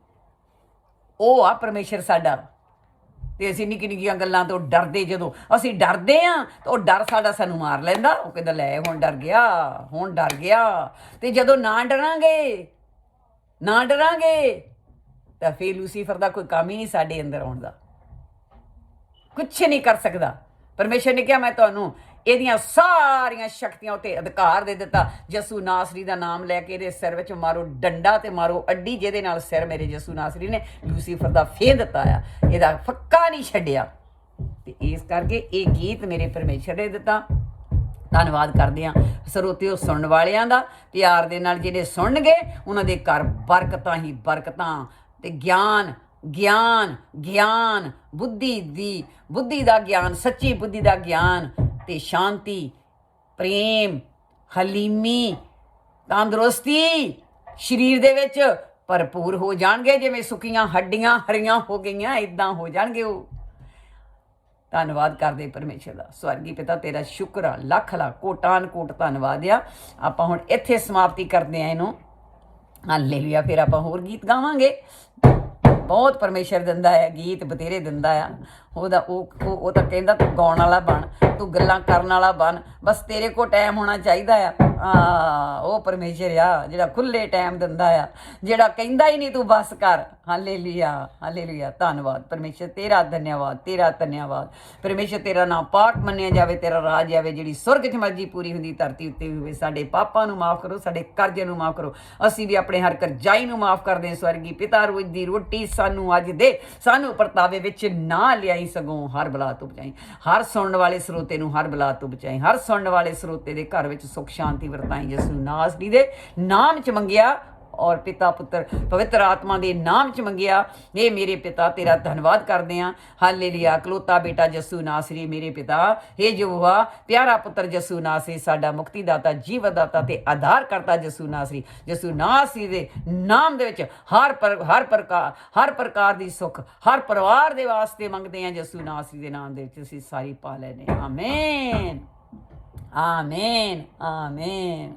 ਉਹ ਆ ਪਰਮੇਸ਼ਰ ਸਾਡਾ। ਤੇ ਅਸੀਂ ਨਿੱਕੀ ਨਿੱਕੀਆਂ ਗੱਲਾਂ ਤੋਂ ਡਰਦੇ, ਜਦੋਂ ਅਸੀਂ ਡਰਦੇ ਆ ਤਾਂ ਉਹ ਡਰ ਸਾਨੂੰ ਮਾਰ ਲੈਂਦਾ। ਉਹ ਕਹਿੰਦਾ ਲੈ ਹੁਣ ਡਰ ਗਿਆ, ਹੁਣ ਡਰ ਗਿਆ। ਤੇ ਜਦੋਂ ਨਾ ਡਰਾਂਗੇ ਤਾਂ ਫਿਰ ਲੂਸੀਫਰ ਦਾ ਕੋਈ ਕੰਮ ਹੀ ਨਹੀਂ ਸਾਡੇ ਅੰਦਰ ਆਉਣ ਦਾ, ਕੁਛ ਨਹੀਂ ਕਰ ਸਕਦਾ। ਪਰਮੇਸ਼ਰ ਨੇ ਕਿਹਾ ਮੈਂ ਤੁਹਾਨੂੰ ਇਹਦੀਆਂ ਸਾਰੀਆਂ ਸ਼ਕਤੀਆਂ ਉੱਤੇ ਅਧਿਕਾਰ ਦੇ ਦਿੱਤਾ। ਯਸੂ ਨਾਸਰੀ ਦਾ ਨਾਮ ਲੈ ਕੇ ਇਹਦੇ ਸਿਰ ਵਿੱਚ ਮਾਰੋ ਡੰਡਾ ਤੇ ਮਾਰੋ ਅੱਡੀ, ਜਿਹਦੇ ਨਾਲ ਸਿਰ ਮੇਰੇ ਯਸੂ ਨਾਸਰੀ ਨੇ ਲੂਸੀਫਰ ਦਾ ਫੇਰ ਦਿੱਤਾ ਆ, ਇਹਦਾ ਫੱਕਾ ਨਹੀਂ ਛੱਡਿਆ। ਤੇ ਇਸ ਕਰਕੇ ਇਹ ਗੀਤ ਮੇਰੇ ਪਰਮੇਸ਼ਰ ਨੇ ਦਿੱਤਾ। ਧੰਨਵਾਦ ਕਰਦੇ ਹਾਂ ਸਰੋਤਿਓ, ਸੁਣਨ ਵਾਲਿਆਂ ਦਾ ਪਿਆਰ ਦੇ ਨਾਲ। ਜਿਹੜੇ ਸੁਣਨਗੇ ਉਹਨਾਂ ਦੇ ਘਰ ਬਰਕਤਾਂ ਹੀ ਬਰਕਤਾਂ, ਤੇ ਗਿਆਨ ਗਿਆਨ ਗਿਆਨ, ਬੁੱਧੀ ਦਾ ਗਿਆਨ, ਸੱਚੀ ਬੁੱਧੀ ਦਾ ਗਿਆਨ, ਤੇ ਸ਼ਾਂਤੀ, ਪ੍ਰੇਮ, ਹਲੀਮੀ, ਤੰਦਰੁਸਤੀ ਸਰੀਰ ਦੇ ਵਿੱਚ ਭਰਪੂਰ ਹੋ ਜਾਣਗੇ। ਜਿਵੇਂ ਸੁੱਕੀਆਂ ਹੱਡੀਆਂ ਹਰੀਆਂ ਹੋ ਗਈਆਂ, ਇਦਾਂ ਹੋ ਜਾਣਗੇ ਉਹ। ਧੰਨਵਾਦ ਕਰਦੇ ਪਰਮੇਸ਼ਰ ਦਾ। ਸਵਰਗੀ ਪਿਤਾ ਤੇਰਾ ਸ਼ੁਕਰ ਆ, ਲੱਖ ਲੱਖ ਕੋਟਾਨ ਕੋਟ ਧੰਨਵਾਦ ਆ। ਆਪਾਂ ਹੁਣ ਇੱਥੇ ਸਮਾਪਤੀ ਕਰਦੇ ਆ ਇਹਨੂੰ, ਹਾਲੇਲੂਇਆ। ਫਿਰ ਆਪਾਂ ਹੋਰ ਗੀਤ ਗਾਵਾਂਗੇ। ਬਹੁਤ ਪਰਮੇਸ਼ਰ ਦਿੰਦਾ ਹੈ ਗੀਤ, ਬਥੇਰੇ ਦਿੰਦਾ ਆ। ਉਹਦਾ ਉਹ ਤਾਂ ਕਹਿੰਦਾ ਤੂੰ ਗਾਉਣ ਵਾਲਾ ਬਣ, ਤੂੰ ਗੱਲਾਂ ਕਰਨ ਵਾਲਾ ਬਣ, ਬਸ ਤੇਰੇ ਕੋਲ ਟਾਈਮ ਹੋਣਾ ਚਾਹੀਦਾ ਆ। ਉਹ ਪਰਮੇਸ਼ਰ ਆ ਜਿਹੜਾ ਖੁੱਲੇ ਟਾਈਮ ਦਿੰਦਾ ਆ, ਜਿਹੜਾ ਕਹਿੰਦਾ ਹੀ ਨਹੀਂ ਤੂੰ ਬਸ ਕਰ। Hallelujah hallelujah. ਧੰਨਵਾਦ ਪਰਮੇਸ਼ਰ ਤੇਰਾ, ਧੰਨਵਾਦ ਤੇਰਾ, ਧੰਨਵਾਦ ਪਰਮੇਸ਼ਰ ਤੇਰਾ ਨਾਮ ਪਾਕ ਮੰਨਿਆ ਜਾਵੇ, ਤੇਰਾ ਰਾਜ ਆਵੇ। ਜਿਹੜੀ ਸੁਰਗ 'ਚ ਮਰਜ਼ੀ ਪੂਰੀ ਹੁੰਦੀ ਧਰਤੀ ਉੱਤੇ ਵੀ ਹੋਵੇ। ਸਾਡੇ ਪਾਪਾਂ ਨੂੰ ਮਾਫ਼ ਕਰੋ, ਸਾਡੇ ਕਰਜ਼ੇ ਨੂੰ ਮਾਫ਼ ਕਰੋ। ਅਸੀਂ ਵੀ ਆਪਣੇ ਹਰ ਕਰਜ਼ਾਈ ਨੂੰ ਮਾਫ਼ ਕਰਦੇ ਹਾਂ। ਸਵਰਗੀ ਪਿਤਾ ਰੋਜ਼ ਦੀ ਰੋਟੀ ਸਾਨੂੰ ਅੱਜ ਦੇ, ਸਾਨੂੰ ਪਰਤਾਵੇ ਵਿੱਚ ਨਾ ਲਿਆਈ, ਸਗੋਂ ਹਰ ਬਲਾ ਤੋਂ ਬਚਾਈ। ਹਰ ਸੁਣਨ ਵਾਲੇ ਸਰੋਤੇ ਨੂੰ ਹਰ ਬਲਾ ਤੋਂ ਬਚਾਈ। ਹਰ ਸੁਣਨ ਵਾਲੇ ਸਰੋਤੇ ਦੇ ਘਰ ਵਿੱਚ ਸੁੱਖ ਸ਼ਾਂਤੀ ਵਰਤਾਈ। ਯਿਸੂ ਨਾਸਰੀ ਦੇ ਨਾਮ 'ਚ ਮੰਗਿਆ, ਔਰ ਪਿਤਾ ਪੁੱਤਰ ਪਵਿੱਤਰ ਆਤਮਾ ਦੇ ਨਾਮ 'ਚ ਮੰਗਿਆ। ਇਹ ਮੇਰੇ ਪਿਤਾ ਤੇਰਾ ਧੰਨਵਾਦ ਕਰਦੇ ਹਾਂ। ਹਾਲੇਲੂਇਆ। ਇਕਲੌਤਾ ਬੇਟਾ ਯਿਸੂ ਨਾਸਰੀ ਮੇਰੇ ਪਿਤਾ, ਹੇ ਯਹੋਵਾ ਪਿਆਰਾ ਪੁੱਤਰ ਯਿਸੂ ਨਾਸਰੀ, ਸਾਡਾ ਮੁਕਤੀਦਾਤਾ, ਜੀਵਨਦਾਤਾ ਤੇ ਆਧਾਰ ਕਰਤਾ ਯਿਸੂ ਨਾਸਰੀ। ਯਿਸੂ ਨਾਸਰੀ ਦੇ ਨਾਮ ਦੇ ਵਿੱਚ ਹਰ ਪ੍ਰਕਾਰ ਦੀ ਸੁੱਖ ਹਰ ਪਰਿਵਾਰ ਦੇ ਵਾਸਤੇ ਮੰਗਦੇ ਹਾਂ। ਯਿਸੂ ਨਾਸਰੀ ਦੇ ਨਾਮ ਦੇ ਵਿੱਚ ਅਸੀਂ ਸਾਰੀ ਪਾ ਲੈਨੇ। Amen amen amen.